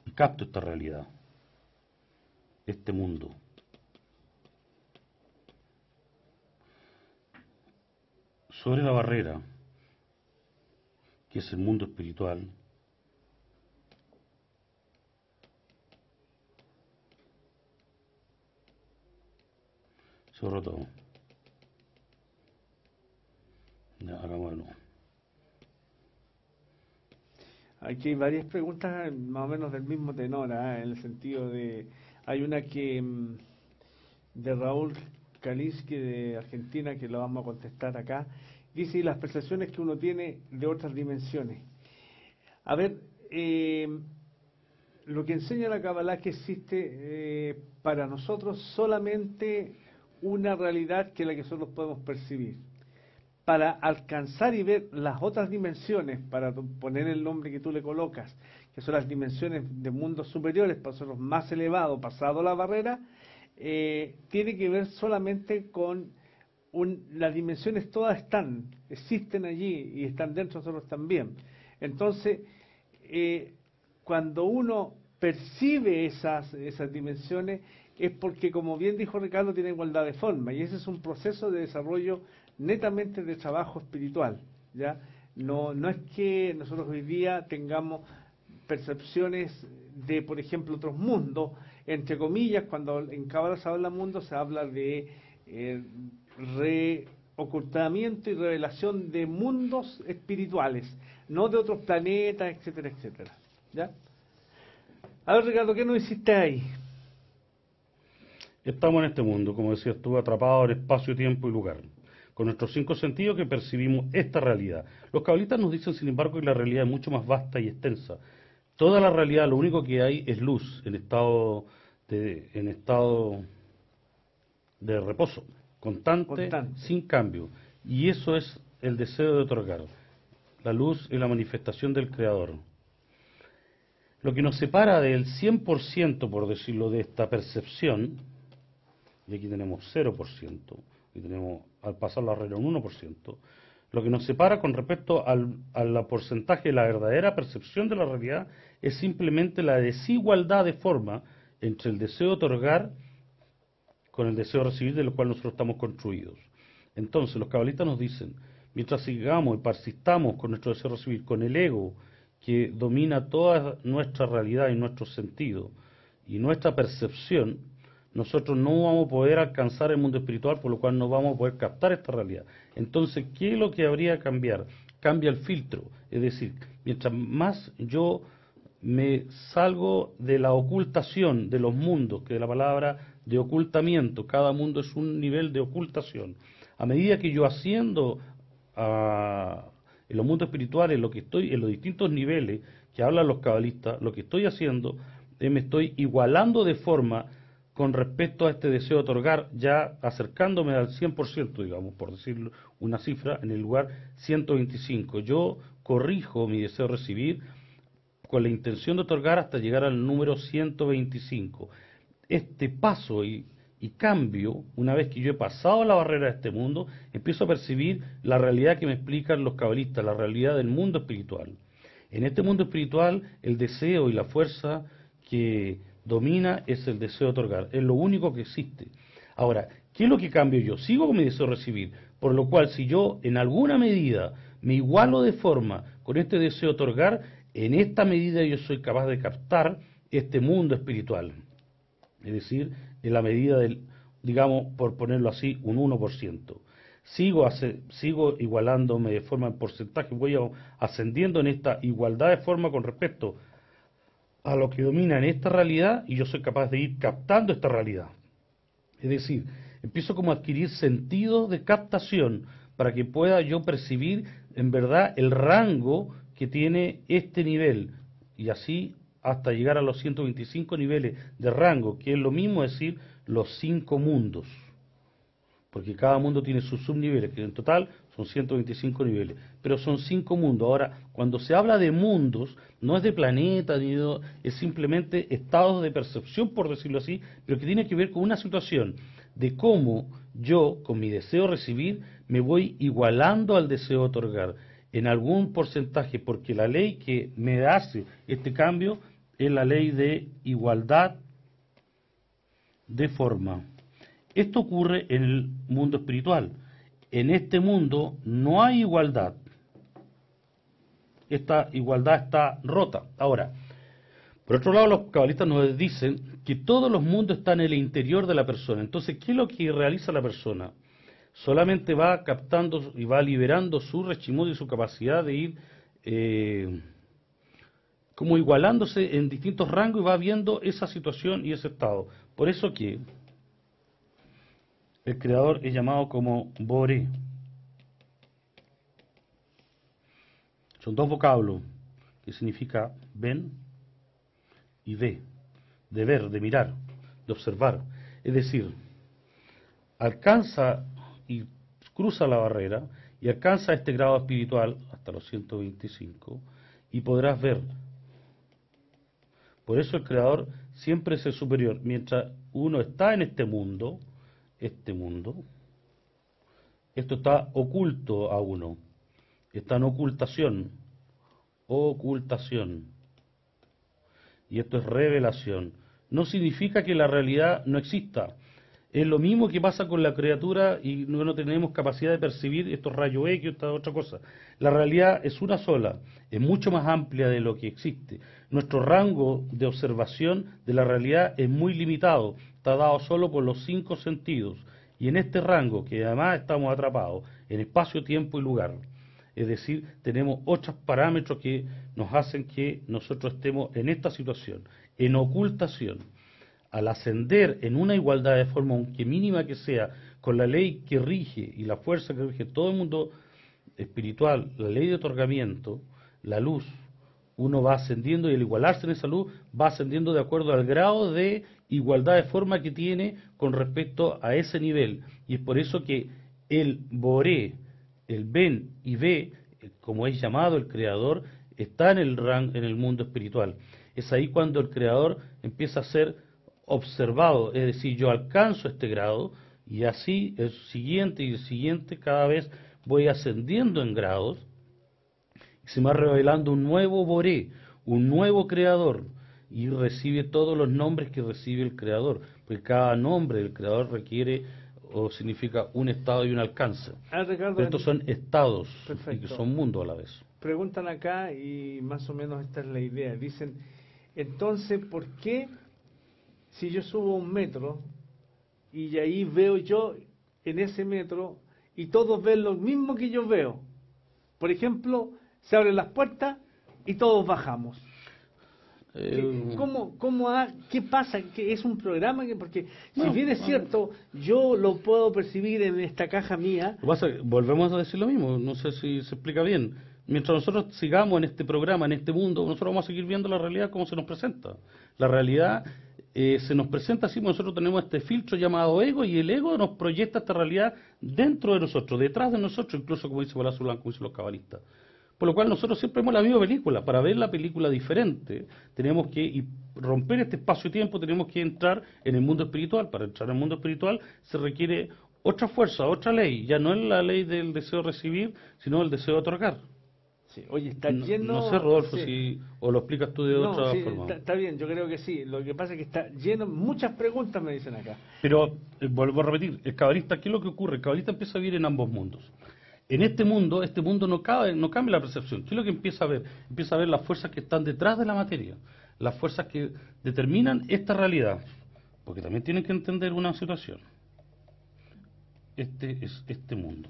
Y capto esta realidad, este mundo. Sobre la barrera, que es el mundo espiritual, sobre todo. Ya, hagámoslo. Aquí hay varias preguntas más o menos del mismo tenor, en el sentido de... Hay una que de Raúl Kaliski de Argentina, que lo vamos a contestar acá. Dice, las percepciones que uno tiene de otras dimensiones. A ver, lo que enseña la Kabbalah es que existe para nosotros solamente una realidad que es la que nosotros podemos percibir. Para alcanzar y ver las otras dimensiones, para poner el nombre que tú le colocas, que son las dimensiones de mundos superiores, para nosotros más elevados, pasado la barrera, tiene que ver solamente con las dimensiones todas existen allí y están dentro de nosotros también. Entonces, cuando uno percibe esas dimensiones, es porque, como bien dijo Ricardo, tiene igualdad de forma, y ese es un proceso de desarrollo netamente de trabajo espiritual, ¿ya? No es que nosotros hoy día tengamos percepciones de, por ejemplo, otros mundos, entre comillas. Cuando en Cábala se habla mundo, se habla de reocultamiento y revelación de mundos espirituales, no de otros planetas, etcétera, etcétera. ¿Ya? A ver, Ricardo, ¿qué nos hiciste ahí? Estamos en este mundo, como decías tú, atrapados en espacio, tiempo y lugar, con nuestros 5 sentidos que percibimos esta realidad. Los cabalistas nos dicen, sin embargo, que la realidad es mucho más vasta y extensa. Toda la realidad, lo único que hay es luz, en estado de reposo, constante, sin cambio. Y eso es el deseo de otorgar. La luz es la manifestación del Creador. Lo que nos separa del 100%, por decirlo, de esta percepción, y aquí tenemos 0%, y tenemos al pasar la regla un 1%, lo que nos separa con respecto al porcentaje de la verdadera percepción de la realidad es simplemente la desigualdad de forma entre el deseo de otorgar con el deseo de recibir, de lo cual nosotros estamos construidos. Entonces, los cabalistas nos dicen, mientras sigamos y persistamos con nuestro deseo de recibir, con el ego que domina toda nuestra realidad y nuestro sentido y nuestra percepción, nosotros no vamos a poder alcanzar el mundo espiritual, por lo cual no vamos a poder captar esta realidad. Entonces, ¿qué es lo que habría que cambiar? Cambia el filtro, es decir, mientras más yo me salgo de la ocultación de los mundos, que de la palabra de ocultamiento, cada mundo es un nivel de ocultación. A medida que yo asciendo en los mundos espirituales, lo que estoy en los distintos niveles que hablan los cabalistas, lo que estoy haciendo es me estoy igualando de forma con respecto a este deseo de otorgar, ya acercándome al 100%, digamos, por decir una cifra, en el lugar 125. Yo corrijo mi deseo de recibir con la intención de otorgar hasta llegar al número 125. Este paso y cambio, una vez que yo he pasado la barrera de este mundo, empiezo a percibir la realidad que me explican los cabalistas, la realidad del mundo espiritual. En este mundo espiritual, el deseo y la fuerza que domina es el deseo de otorgar, es lo único que existe. Ahora, ¿qué es lo que cambio yo? Sigo con mi deseo de recibir, por lo cual si yo en alguna medida me igualo de forma con este deseo de otorgar, en esta medida yo soy capaz de captar este mundo espiritual. Es decir, en la medida del, digamos, por ponerlo así, un 1%. Sigo igualándome de forma en porcentaje, voy ascendiendo en esta igualdad de forma con respecto a lo que domina en esta realidad y yo soy capaz de ir captando esta realidad. Es decir, empiezo como a adquirir sentido de captación para que pueda yo percibir en verdad el rango que tiene este nivel y así hasta llegar a los 125 niveles de rango, que es lo mismo decir los 5 mundos, porque cada mundo tiene sus subniveles, que en total son 125 niveles, pero son 5 mundos. Ahora, cuando se habla de mundos, no es de planeta, es simplemente estados de percepción, por decirlo así, pero que tiene que ver con una situación de cómo yo, con mi deseo de recibir, me voy igualando al deseo de otorgar en algún porcentaje, porque la ley que me hace este cambio es la ley de igualdad de forma. Esto ocurre en el mundo espiritual. En este mundo no hay igualdad. Esta igualdad está rota. Ahora, por otro lado, los cabalistas nos dicen que todos los mundos están en el interior de la persona. Entonces, ¿qué es lo que realiza la persona? Solamente va captando y va liberando su rechimón y su capacidad de ir como igualándose en distintos rangos y va viendo esa situación y ese estado. Por eso que el creador es llamado como Boré. Son dos vocablos que significa ven y ve, de ver, de mirar, de observar. Es decir, alcanza y cruza la barrera y alcanza este grado espiritual hasta los 125 y podrás ver. Por eso el creador siempre es el superior. Mientras uno está en este mundo, esto está oculto a uno, está en ocultación. y esto es revelación. No significa que la realidad no exista. Es lo mismo que pasa con la criatura y no tenemos capacidad de percibir estos rayos X o esta otra cosa. La realidad es una sola, es mucho más amplia de lo que existe. Nuestro rango de observación de la realidad es muy limitado, está dado solo por los 5 sentidos. Y en este rango, que además estamos atrapados en espacio, tiempo y lugar, es decir, tenemos otros parámetros que nos hacen que nosotros estemos en esta situación, en ocultación. Al ascender en una igualdad de forma, aunque mínima que sea, con la ley que rige y la fuerza que rige todo el mundo espiritual, la ley de otorgamiento, la luz, uno va ascendiendo y al igualarse en esa luz va ascendiendo de acuerdo al grado de igualdad de forma que tiene con respecto a ese nivel. Y es por eso que el Boré, el Ben y Ve, como es llamado el Creador, está en el mundo espiritual. Es ahí cuando el Creador empieza a ser observado, es decir, yo alcanzo este grado y así el siguiente y el siguiente, cada vez voy ascendiendo en grados y se me va revelando un nuevo Boré, un nuevo creador, y recibe todos los nombres que recibe el creador, porque cada nombre del creador requiere o significa un estado y un alcance. Ricardo, Pero estos son estados perfecto. Y que son mundos a la vez. Preguntan acá y más o menos esta es la idea. Dicen, entonces, ¿por qué si yo subo 1 metro y ahí veo yo en ese metro y todos ven lo mismo que yo veo? Por ejemplo, se abren las puertas y todos bajamos. ¿Qué pasa? ¿Qué es un programa? Porque si bien es cierto, yo lo puedo percibir en esta caja mía. Volvemos a decir lo mismo, no sé si se explica bien. Mientras nosotros sigamos en este programa, en este mundo, nosotros vamos a seguir viendo la realidad como se nos presenta. La realidad se nos presenta así, nosotros tenemos este filtro llamado ego y el ego nos proyecta esta realidad dentro de nosotros, detrás de nosotros, incluso como dice Palacio Blanco, como dicen los cabalistas. Por lo cual nosotros siempre vemos la misma película. Para ver la película diferente, tenemos que romper este espacio-tiempo, tenemos que entrar en el mundo espiritual. Para entrar en el mundo espiritual se requiere otra fuerza, otra ley. Ya no es la ley del deseo de recibir, sino el deseo de otorgar. Sí. Oye, está lleno... No sé, Rodolfo, o lo explicas tú de otra forma. Está bien, yo creo que sí. Lo que pasa es que está lleno, muchas preguntas me dicen acá. Pero, vuelvo a repetir, el cabalista, ¿qué es lo que ocurre? El cabalista empieza a vivir en ambos mundos. En este mundo no cambia la percepción. ¿Qué es lo que empieza a ver? Empieza a ver las fuerzas que están detrás de la materia, las fuerzas que determinan esta realidad, porque también tienen que entender una situación. Este es este mundo.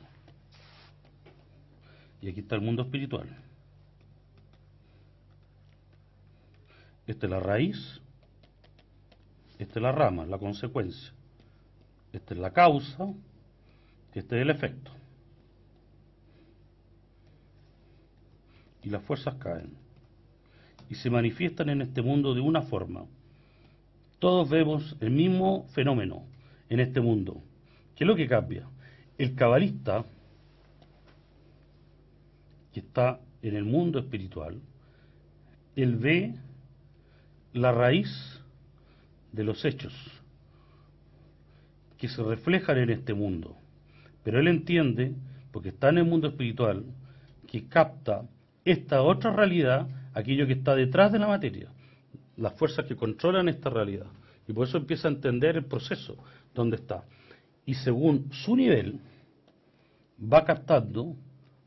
Y aquí está el mundo espiritual. Esta es la raíz, esta es la rama, la consecuencia. Esta es la causa, este es el efecto. Y las fuerzas caen y se manifiestan en este mundo de una forma. Todos vemos el mismo fenómeno en este mundo. ¿Qué es lo que cambia? El cabalista, que está en el mundo espiritual, él ve la raíz de los hechos que se reflejan en este mundo, pero él entiende, porque está en el mundo espiritual, que capta esta otra realidad, aquello que está detrás de la materia, las fuerzas que controlan esta realidad, y por eso empieza a entender el proceso donde está, y según su nivel va captando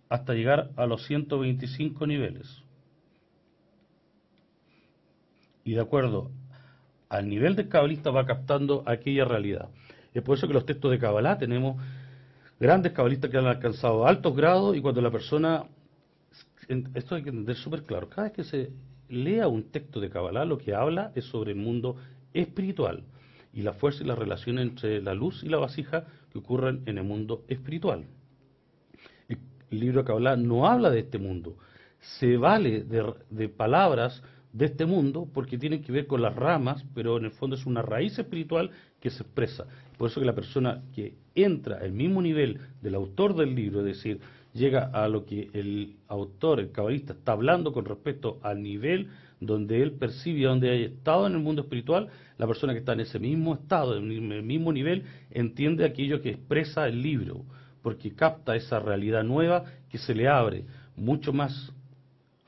hasta llegar a los 125 niveles, y de acuerdo al nivel del cabalista va captando aquella realidad. Es por eso que los textos de Kabbalah tenemos grandes cabalistas que han alcanzado altos grados, y cuando la persona... Esto hay que entender súper claro. Cada vez que se lea un texto de Kabbalah, lo que habla es sobre el mundo espiritual y la fuerza y la relación entre la luz y la vasija que ocurren en el mundo espiritual. El libro de Kabbalah no habla de este mundo, se vale de palabras de este mundo porque tienen que ver con las ramas, pero en el fondo es una raíz espiritual que se expresa. Por eso que la persona que entra al mismo nivel del autor del libro, es decir, llega a lo que el autor, el cabalista, está hablando con respecto al nivel donde él percibe, donde haya estado en el mundo espiritual, la persona que está en ese mismo estado, en el mismo nivel, entiende aquello que expresa el libro, porque capta esa realidad nueva que se le abre, mucho más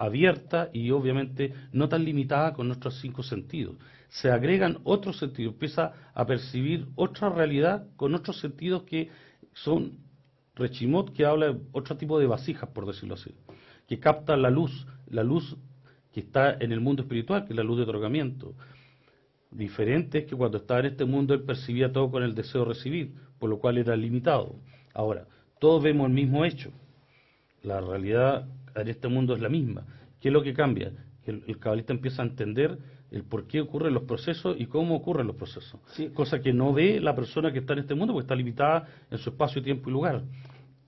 abierta y obviamente no tan limitada con nuestros 5 sentidos. Se agregan otros sentidos, empieza a percibir otra realidad con otros sentidos que son Reshimot, que habla de otro tipo de vasijas, por decirlo así, que capta la luz que está en el mundo espiritual, que es la luz de otorgamiento. Diferente es que cuando estaba en este mundo él percibía todo con el deseo de recibir, por lo cual era limitado. Ahora, todos vemos el mismo hecho. La realidad en este mundo es la misma. ¿Qué es lo que cambia? Que el cabalista empieza a entender el por qué ocurren los procesos y cómo ocurren los procesos. Sí. Cosa que no ve la persona que está en este mundo porque está limitada en su espacio, tiempo y lugar.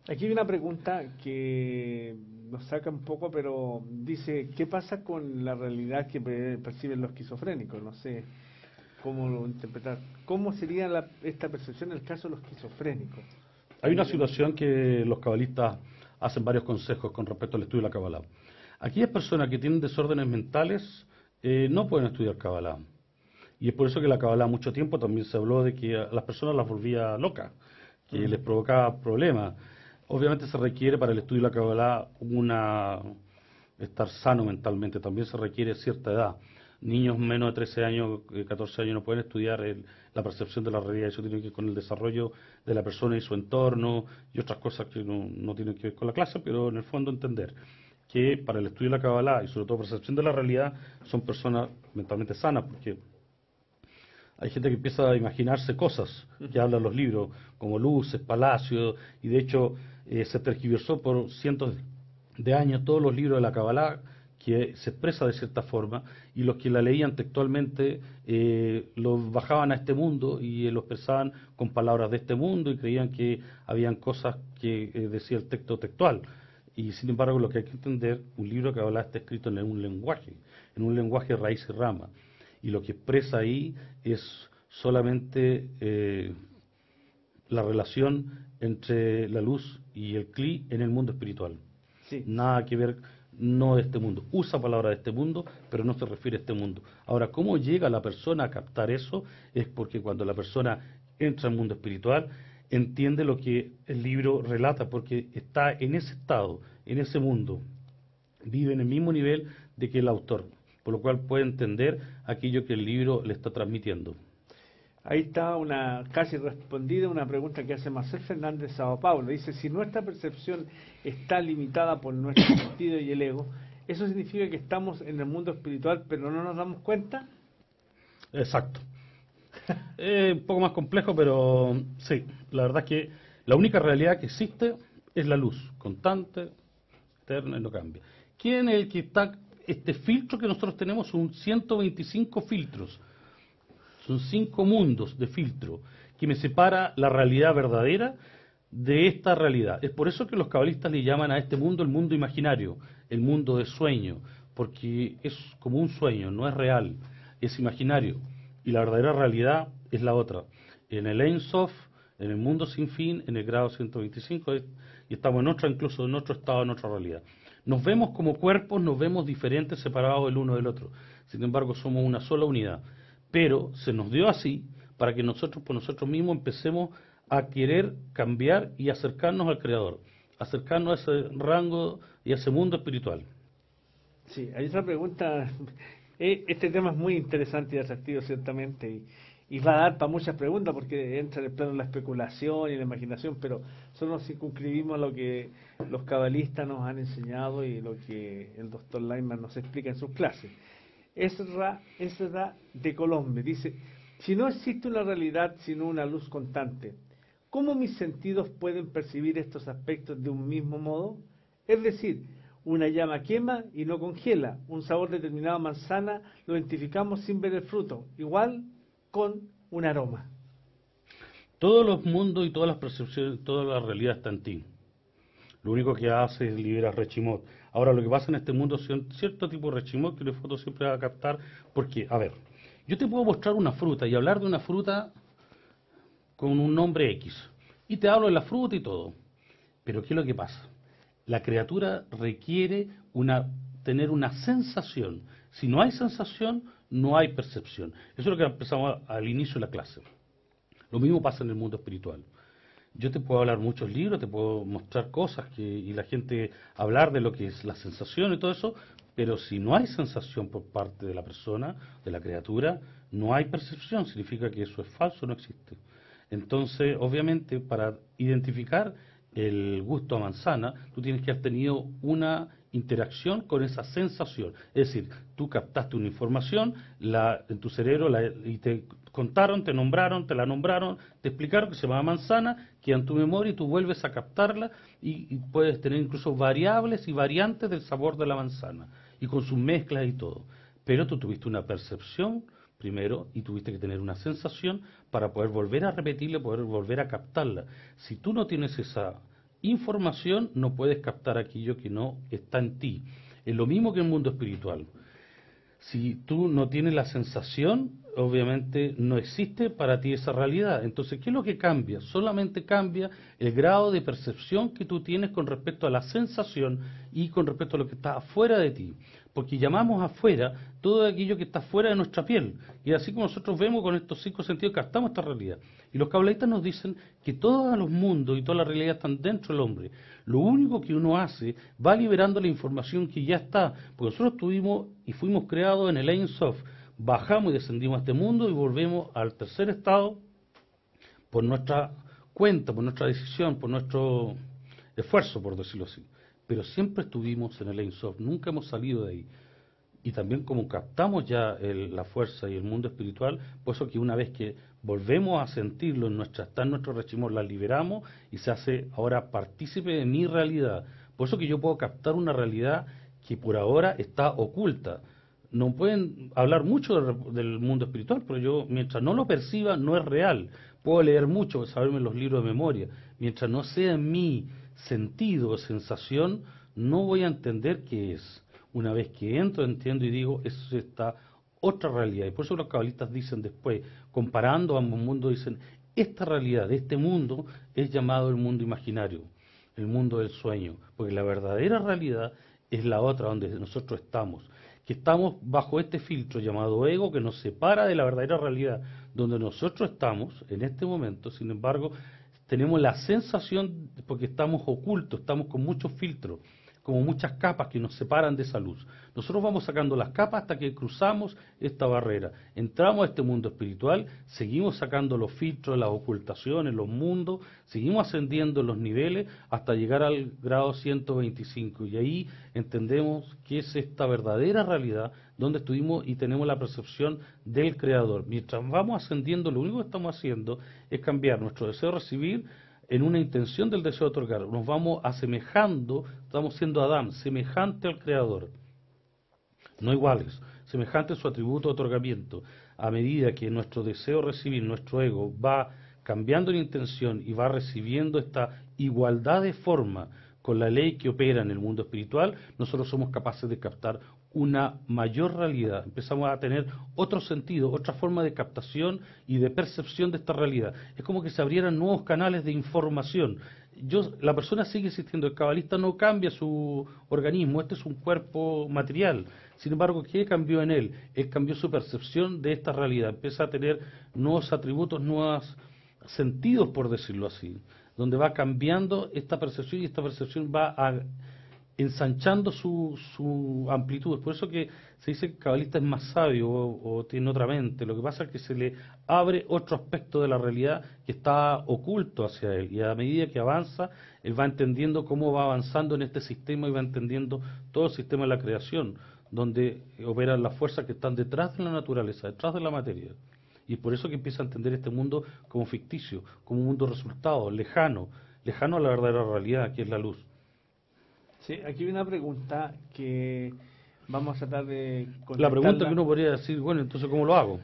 Aquí hay una pregunta que nos saca un poco, pero dice, ¿qué pasa con la realidad que perciben los esquizofrénicos? No sé cómo lo interpretar. ¿Cómo sería esta percepción en el caso de los esquizofrénicos? Hay una situación que los cabalistas hacen varios consejos con respecto al estudio de la Kabbalah. Aquellas personas que tienen desórdenes mentales no pueden estudiar Kabbalah. Y es por eso que la Kabbalah mucho tiempo también se habló de que a las personas las volvía locas, que les provocaba problemas. Obviamente se requiere para el estudio de la Kabbalah estar sano mentalmente, también se requiere cierta edad. Niños menos de 13 años, 14 años no pueden estudiar la percepción de la realidad, eso tiene que ver con el desarrollo de la persona y su entorno y otras cosas que no tienen que ver con la clase, pero en el fondo entender que para el estudio de la Kabbalah y sobre todo percepción de la realidad son personas mentalmente sanas, porque hay gente que empieza a imaginarse cosas que hablan los libros, como luces, palacios, y de hecho se tergiversó por cientos de años todos los libros de la Kabbalah, que se expresa de cierta forma, y los que la leían textualmente los bajaban a este mundo y lo expresaban con palabras de este mundo y creían que habían cosas que decía el texto textual. Y sin embargo lo que hay que entender, un libro de Kabbalah está escrito en un lenguaje raíz y rama, y lo que expresa ahí es solamente la relación entre la luz y el Kli en el mundo espiritual. Sí. Nada que ver, no de este mundo. Usa palabras de este mundo, pero no se refiere a este mundo. Ahora, ¿cómo llega la persona a captar eso? Es porque cuando la persona entra al mundo espiritual, entiende lo que el libro relata, porque está en ese estado, en ese mundo. Vive en el mismo nivel de que el autor, por lo cual puede entender aquello que el libro le está transmitiendo. Ahí está casi respondida una pregunta que hace Marcel Fernández de Sao Paulo. Dice, si nuestra percepción está limitada por nuestro sentido y el ego, ¿eso significa que estamos en el mundo espiritual pero no nos damos cuenta? Exacto. Un poco más complejo, pero sí, la verdad es que la única realidad que existe es la luz, constante, eterna y no cambia. ¿Quién es el que está? Este filtro que nosotros tenemos son 125 filtros. Son 5 mundos de filtro que me separa la realidad verdadera de esta realidad. Es por eso que los cabalistas le llaman a este mundo el mundo imaginario, el mundo de sueño, porque es como un sueño, no es real, es imaginario. Y la verdadera realidad es la otra. En el Ein Sof, en el mundo sin fin, en el grado 125, y estamos incluso en otro estado, en otra realidad. Nos vemos como cuerpos, nos vemos diferentes, separados el uno del otro. Sin embargo, somos una sola unidad. Pero se nos dio así para que nosotros por nosotros mismos empecemos a querer cambiar y acercarnos al Creador, acercarnos a ese rango y a ese mundo espiritual. Sí, hay otra pregunta. Este tema es muy interesante y atractivo ciertamente y va a dar para muchas preguntas porque entra en el plano de la especulación y la imaginación, pero solo nos circunscribimos a lo que los cabalistas nos han enseñado y lo que el doctor Lyman nos explica en sus clases. Esra de Colombia dice, si no existe una realidad sino una luz constante, ¿cómo mis sentidos pueden percibir estos aspectos de un mismo modo? Es decir, una llama quema y no congela, un sabor determinado a manzana lo identificamos sin ver el fruto, igual con un aroma. Todos los mundos y todas las percepciones, toda la realidad está en ti. Lo único que hace es liberar Reshimot. Ahora, lo que pasa en este mundo son cierto tipo de Reshimot que la foto siempre va a captar, porque, a ver, yo te puedo mostrar una fruta y hablar de una fruta con un nombre X, y te hablo de la fruta y todo, pero ¿qué es lo que pasa? La criatura requiere tener una sensación. Si no hay sensación, no hay percepción. Eso es lo que empezamos al inicio de la clase. Lo mismo pasa en el mundo espiritual. Yo te puedo hablar muchos libros, te puedo mostrar cosas y la gente hablar de lo que es la sensación y todo eso, pero si no hay sensación por parte de la persona, de la criatura, no hay percepción, significa que eso es falso, no existe. Entonces, obviamente, para identificar el gusto a manzana, tú tienes que haber tenido una interacción con esa sensación. Es decir, tú captaste una información en tu cerebro y te contaron, te nombraron, te la nombraron, te explicaron que se llama manzana, queda en tu memoria y tú vuelves a captarla y puedes tener incluso variables y variantes del sabor de la manzana y con sus mezclas y todo. Pero tú tuviste una percepción primero y tuviste que tener una sensación para poder volver a repetirla, poder volver a captarla. Si tú no tienes esa información, no puedes captar aquello que no está en ti. Es lo mismo que en el mundo espiritual. Si tú no tienes la sensación, obviamente no existe para ti esa realidad. Entonces, ¿qué es lo que cambia? Solamente cambia el grado de percepción que tú tienes con respecto a la sensación y con respecto a lo que está afuera de ti. Porque llamamos afuera todo aquello que está fuera de nuestra piel. Y así como nosotros vemos con estos 5 sentidos, captamos esta realidad. Y los cabalistas nos dicen que todos los mundos y toda la realidad están dentro del hombre. Lo único que uno hace va liberando la información que ya está. Porque nosotros tuvimos y fuimos creados en el Ein Sof. Bajamos y descendimos a este mundo y volvemos al tercer estado por nuestra cuenta, por nuestra decisión, por nuestro esfuerzo, por decirlo así. Pero siempre estuvimos en el Ein Sof, nunca hemos salido de ahí. Y también como captamos ya la fuerza y el mundo espiritual, por eso que una vez que volvemos a sentirlo está en nuestro rechimor, la liberamos y se hace ahora partícipe de mi realidad. Por eso que yo puedo captar una realidad que por ahora está oculta. No pueden hablar mucho del mundo espiritual, pero yo, mientras no lo perciba, no es real. Puedo leer mucho, saberme los libros de memoria. Mientras no sea en mi sentido o sensación, no voy a entender qué es. Una vez que entro, entiendo y digo, eso está otra realidad. Y por eso los cabalistas dicen después, comparando ambos mundos, dicen, esta realidad de este mundo es llamado el mundo imaginario, el mundo del sueño. Porque la verdadera realidad es la otra, donde nosotros estamos. Que estamos bajo este filtro llamado ego que nos separa de la verdadera realidad, donde nosotros estamos en este momento. Sin embargo, tenemos la sensación, porque estamos ocultos, estamos con muchos filtros, como muchas capas que nos separan de esa luz. Nosotros vamos sacando las capas hasta que cruzamos esta barrera. Entramos a este mundo espiritual, seguimos sacando los filtros, las ocultaciones, los mundos, seguimos ascendiendo los niveles hasta llegar al grado 125. Y ahí entendemos que es esta verdadera realidad donde estuvimos y tenemos la percepción del Creador. Mientras vamos ascendiendo, lo único que estamos haciendo es cambiar nuestro deseo de recibir en una intención del deseo de otorgar. Nos vamos asemejando, estamos siendo Adán, semejante al Creador. No iguales, semejante a su atributo de otorgamiento. A medida que nuestro deseo de recibir, nuestro ego, va cambiando en intención y va recibiendo esta igualdad de forma con la ley que opera en el mundo espiritual, nosotros somos capaces de captar una mayor realidad, empezamos a tener otro sentido, otra forma de captación y de percepción de esta realidad. Es como que se abrieran nuevos canales de información. La persona sigue existiendo, el cabalista no cambia su organismo, este es un cuerpo material. Sin embargo, ¿qué cambió en él? Él cambió su percepción de esta realidad, empieza a tener nuevos atributos, nuevos sentidos, por decirlo así, donde va cambiando esta percepción y esta percepción va ensanchando su amplitud. Es por eso que se dice que el cabalista es más sabio o tiene otra mente. Lo que pasa es que se le abre otro aspecto de la realidad que está oculto hacia él. Y a medida que avanza, él va entendiendo cómo va avanzando en este sistema y va entendiendo todo el sistema de la creación, donde operan las fuerzas que están detrás de la naturaleza, detrás de la materia. Y es por eso que empieza a entender este mundo como ficticio, como un mundo resultado, lejano a la verdadera realidad, que es la luz. Sí, aquí hay una pregunta que vamos a tratar de contestarla. La pregunta que uno podría decir, bueno, entonces, ¿cómo lo hago?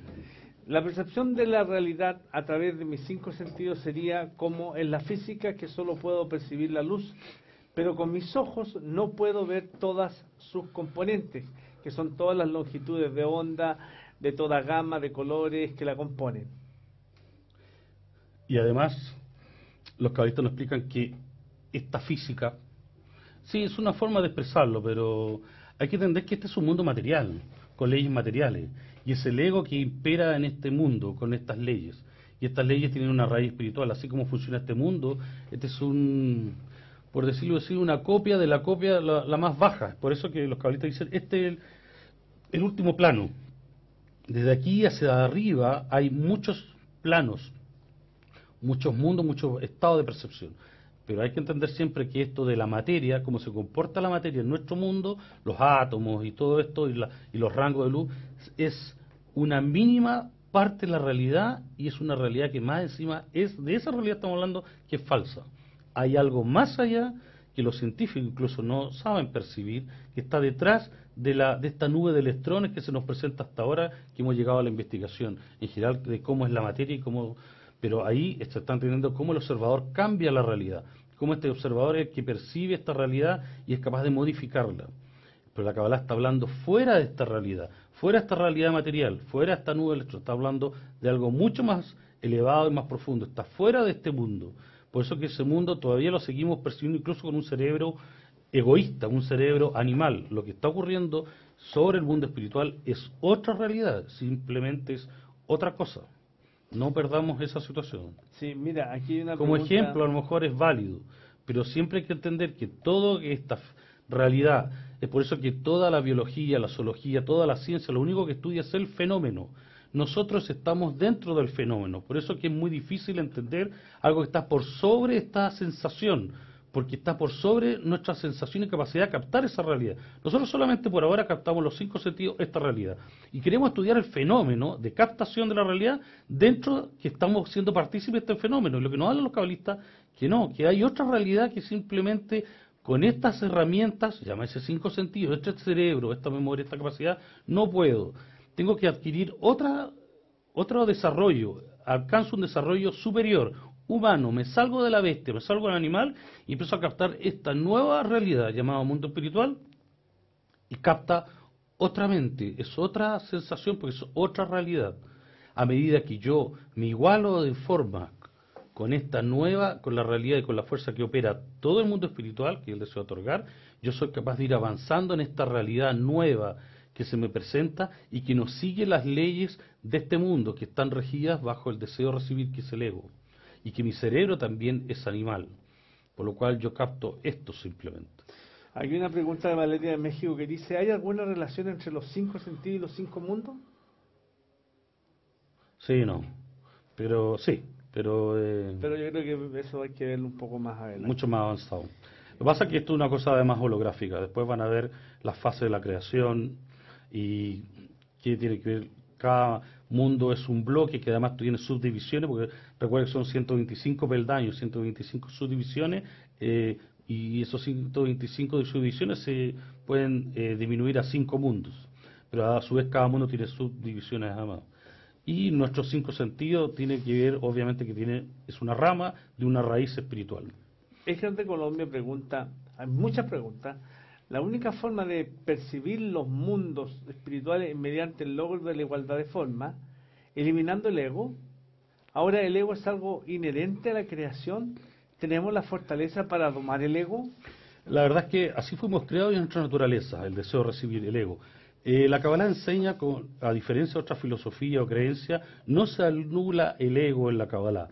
La percepción de la realidad a través de mis 5 sentidos sería como en la física, que solo puedo percibir la luz, pero con mis ojos no puedo ver todas sus componentes, que son todas las longitudes de onda, de toda gama de colores que la componen. Y además, los cabalistas nos explican que esta física, sí, es una forma de expresarlo, pero hay que entender que este es un mundo material, con leyes materiales, y es el ego que impera en este mundo con estas leyes. y estas leyes tienen una raíz espiritual. Así como funciona este mundo, este es por decirlo así, una copia de la copia la más baja. Por eso que los cabalistas dicen, este es el último plano. Desde aquí hacia arriba hay muchos planos, muchos mundos, muchos estados de percepción. Pero hay que entender siempre que esto de la materia, cómo se comporta la materia en nuestro mundo, los átomos y todo esto, y los rangos de luz, es una mínima parte de la realidad, y es una realidad que más encima es, de esa realidad estamos hablando, que es falsa. Hay algo más allá que los científicos incluso no saben percibir, que está detrás de esta nube de electrones que se nos presenta hasta ahora, que hemos llegado a la investigación en general de cómo es la materia y cómo... Pero ahí se está entendiendo cómo el observador cambia la realidad, cómo este observador es el que percibe esta realidad y es capaz de modificarla. Pero la Kabbalah está hablando fuera de esta realidad, fuera de esta realidad material, fuera de esta nube de electrones, está hablando de algo mucho más elevado y más profundo, está fuera de este mundo. Por eso que ese mundo todavía lo seguimos percibiendo incluso con un cerebro egoísta, un cerebro animal. Lo que está ocurriendo sobre el mundo espiritual es otra realidad, simplemente es otra cosa. No perdamos esa situación. Sí, mira, aquí hay una Como pregunta... ejemplo, a lo mejor es válido, pero siempre hay que entender que toda esta realidad, es por eso que toda la biología, la zoología, toda la ciencia, lo único que estudia es el fenómeno. Nosotros estamos dentro del fenómeno, por eso que es muy difícil entender algo que está por sobre esta sensación, porque está por sobre nuestra sensación y capacidad de captar esa realidad. Nosotros solamente por ahora captamos los 5 sentidos esta realidad, y queremos estudiar el fenómeno de captación de la realidad dentro que estamos siendo partícipes de este fenómeno. Y lo que nos hablan los cabalistas, que no, que hay otra realidad que simplemente con estas herramientas, llámese 5 sentidos, este cerebro, esta memoria, esta capacidad, no puedo. Tengo que adquirir otro desarrollo, alcanzo un desarrollo superior, humano, me salgo de la bestia, me salgo del animal y empiezo a captar esta nueva realidad llamada mundo espiritual, y capta otra mente, es otra sensación porque es otra realidad. A medida que yo me igualo de forma con esta nueva, con la realidad y con la fuerza que opera todo el mundo espiritual, que él desea otorgar, yo soy capaz de ir avanzando en esta realidad nueva que se me presenta y que no sigue las leyes de este mundo, que están regidas bajo el deseo de recibir, que es el ego, y que mi cerebro también es animal, por lo cual yo capto esto simplemente. Hay una pregunta de Valeria de México que dice, ¿hay alguna relación entre los 5 sentidos y los 5 mundos? Sí, no, pero sí, pero yo creo que eso hay que verlo un poco más adelante. mucho más avanzado. Lo que pasa es que esto es una cosa además holográfica, después van a ver las fases de la creación y qué tiene que ver. Cada mundo es un bloque que además tiene subdivisiones, porque recuerda que son 125 peldaños, 125 subdivisiones, y esos 125 subdivisiones se pueden disminuir a 5 mundos, pero a su vez cada mundo tiene subdivisiones además. Y nuestros 5 sentidos tiene que ver, obviamente, que es una rama de una raíz espiritual. Ejemplo de Colombia pregunta, hay muchas preguntas. La única forma de percibir los mundos espirituales es mediante el logro de la igualdad de forma, eliminando el ego. Ahora el ego es algo inherente a la creación. ¿Tenemos la fortaleza para domar el ego? La verdad es que así fuimos creados en nuestra naturaleza, el deseo de recibir el ego. La Kabbalah enseña, a diferencia de otra filosofía o creencia, no se anula el ego en la Kabbalah.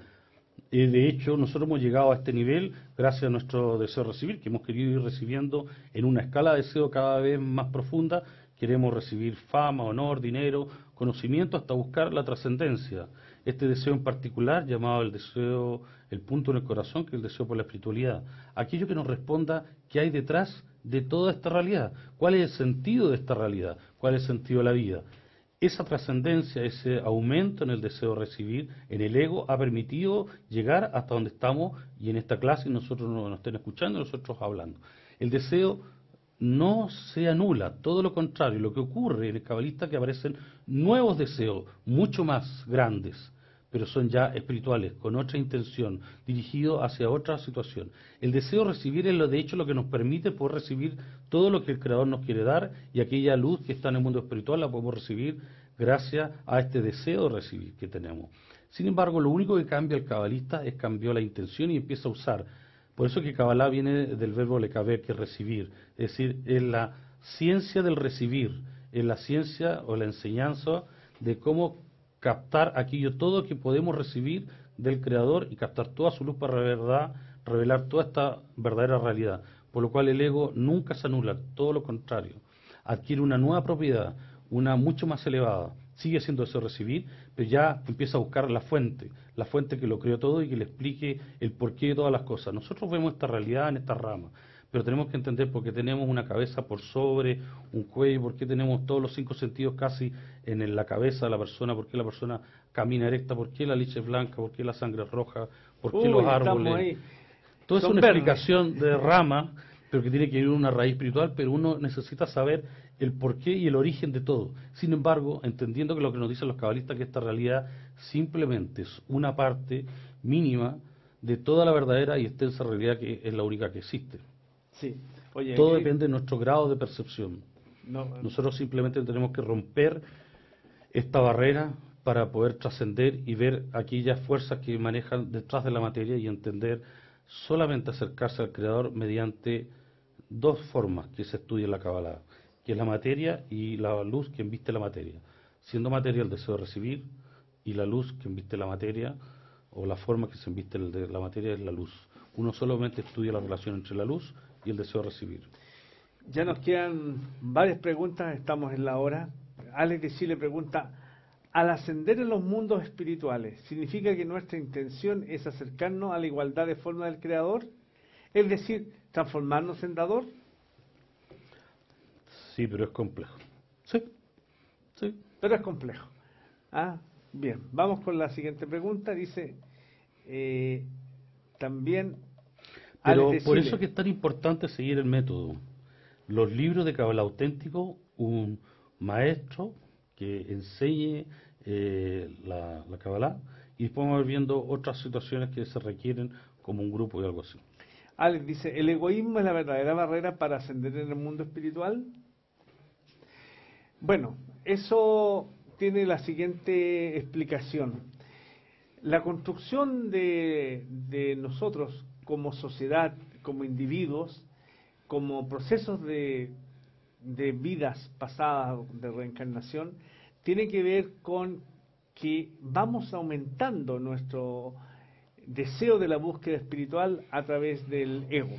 De hecho, nosotros hemos llegado a este nivel gracias a nuestro deseo de recibir, que hemos querido ir recibiendo en una escala de deseo cada vez más profunda. Queremos recibir fama, honor, dinero, conocimiento, hasta buscar la trascendencia. Este deseo en particular, llamado el deseo, el punto en el corazón, que es el deseo por la espiritualidad. Aquello que nos responda qué hay detrás de toda esta realidad, cuál es el sentido de esta realidad, cuál es el sentido de la vida. Esa trascendencia, ese aumento en el deseo de recibir, en el ego, ha permitido llegar hasta donde estamos y en esta clase nosotros nos estén escuchando y nosotros hablando. El deseo no se anula, todo lo contrario. Lo que ocurre en el cabalista es que aparecen nuevos deseos, mucho más grandes, pero son ya espirituales, con otra intención, dirigidos hacia otra situación. El deseo de recibir es de hecho lo que nos permite poder recibir todo lo que el Creador nos quiere dar, y aquella luz que está en el mundo espiritual la podemos recibir gracias a este deseo de recibir que tenemos. Sin embargo, lo único que cambia el cabalista es cambiar la intención y empieza a usar. Por eso que Kabbalah viene del verbo lekaber, que es recibir, es decir, es la ciencia del recibir, es la ciencia o la enseñanza de cómo captar aquello todo que podemos recibir del Creador y captar toda su luz para revelar toda esta verdadera realidad. Por lo cual el ego nunca se anula, todo lo contrario. Adquiere una nueva propiedad, una mucho más elevada. Sigue siendo ese recibir, pero ya empieza a buscar la fuente que lo creó todo y que le explique el porqué de todas las cosas. Nosotros vemos esta realidad en esta rama, pero tenemos que entender por qué tenemos una cabeza por sobre, un cuello, por qué tenemos todos los 5 sentidos casi en la cabeza de la persona, por qué la persona camina erecta, por qué la leche es blanca, por qué la sangre es roja, por qué los árboles. Ahí. Todo eso es una explicación de rama, pero que tiene que ir una raíz espiritual, pero uno necesita saber el porqué y el origen de todo. Sin embargo, entendiendo que lo que nos dicen los cabalistas, que esta realidad simplemente es una parte mínima de toda la verdadera y extensa realidad que es la única que existe. Sí. Oye, todo depende de nuestro grado de percepción. No, nosotros simplemente tenemos que romper esta barrera para poder trascender y ver aquellas fuerzas que manejan detrás de la materia y entender solamente acercarse al Creador mediante dos formas que se estudia en la Kabbalah, que es la materia y la luz que embiste la materia. Siendo materia el deseo de recibir y la luz que embiste la materia, o la forma que se embiste la materia es la luz. Uno solamente estudia la relación entre la luz y el deseo de recibir. Ya nos quedan varias preguntas, estamos en la hora. Alex de Chile pregunta, al ascender en los mundos espirituales, ¿significa que nuestra intención es acercarnos a la igualdad de forma del Creador? Es decir, transformarnos en dador. Sí, pero es complejo. Sí. Pero es complejo. Bien, vamos con la siguiente pregunta. Dice, también... Pero por eso es que es tan importante seguir el método. Los libros de Kabbalah auténtico, un maestro que enseñe la Kabbalah, y después vamos a ir viendo otras situaciones que se requieren como un grupo y algo así. Alex dice, ¿el egoísmo es la verdadera barrera para ascender en el mundo espiritual? Bueno, eso tiene la siguiente explicación. La construcción de nosotros como sociedad, como individuos, como procesos de vidas pasadas, de reencarnación, tiene que ver con que vamos aumentando nuestro deseo de la búsqueda espiritual a través del ego.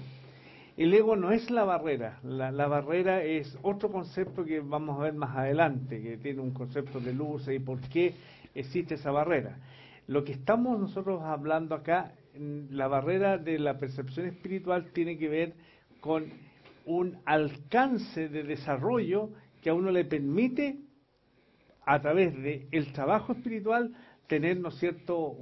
El ego no es la barrera, la barrera es otro concepto que vamos a ver más adelante, que tiene un concepto de luz y por qué existe esa barrera. Lo que estamos nosotros hablando acá, la barrera de la percepción espiritual tiene que ver con un alcance de desarrollo que a uno le permite, a través del trabajo espiritual, tener, ¿no es cierto?,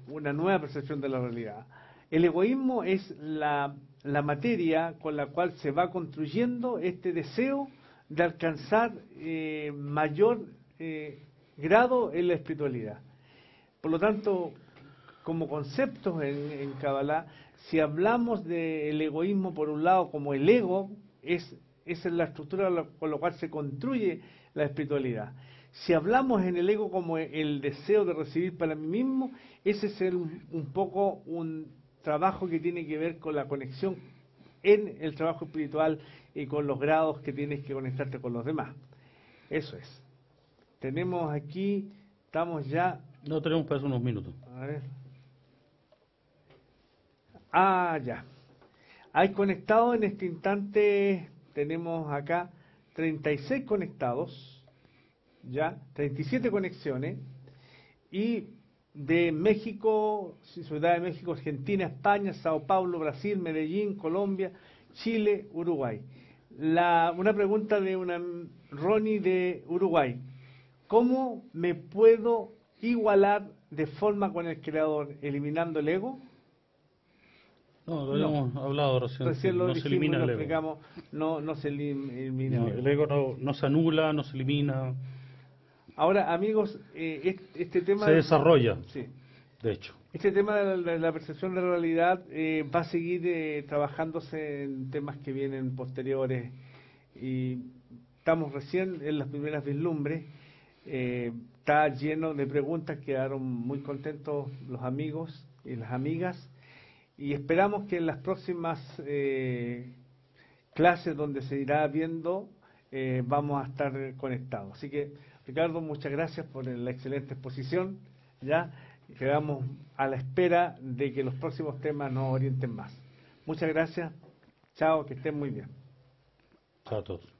una nueva percepción de la realidad. El egoísmo es la materia con la cual se va construyendo este deseo de alcanzar mayor grado en la espiritualidad. Por lo tanto, como conceptos en Kabbalah, si hablamos del egoísmo por un lado como el ego, esa es la estructura con la cual se construye la espiritualidad. Si hablamos en el ego como el deseo de recibir para mí mismo, ese es un poco un trabajo que tiene que ver con la conexión en el trabajo espiritual y con los grados que tienes que conectarte con los demás. Eso es. Tenemos aquí, estamos ya... No, tenemos para eso unos minutos. A ver. Ya. Hay conectados en este instante, tenemos acá 36 conectados, ya, 37 conexiones, y de México, Ciudad de México, Argentina, España, Sao Paulo, Brasil, Medellín, Colombia, Chile, Uruguay. Una pregunta de una Ronnie de Uruguay. ¿Cómo me puedo igualar de forma con el Creador, eliminando el ego? No, lo habíamos hablado recién. Lo no dijimos, se elimina el ego. No se elimina el ego. El ego no se anula, no se elimina. Ahora, amigos, este tema... Se desarrolla, sí. De hecho. Este tema de la percepción de la realidad va a seguir trabajándose en temas que vienen posteriores, y estamos recién en las primeras vislumbres. Está lleno de preguntas, quedaron muy contentos los amigos y las amigas, y esperamos que en las próximas clases donde se irá viendo vamos a estar conectados. Así que Ricardo, muchas gracias por la excelente exposición. Ya quedamos a la espera de que los próximos temas nos orienten más. Muchas gracias. Chao, que estén muy bien. Chao a todos.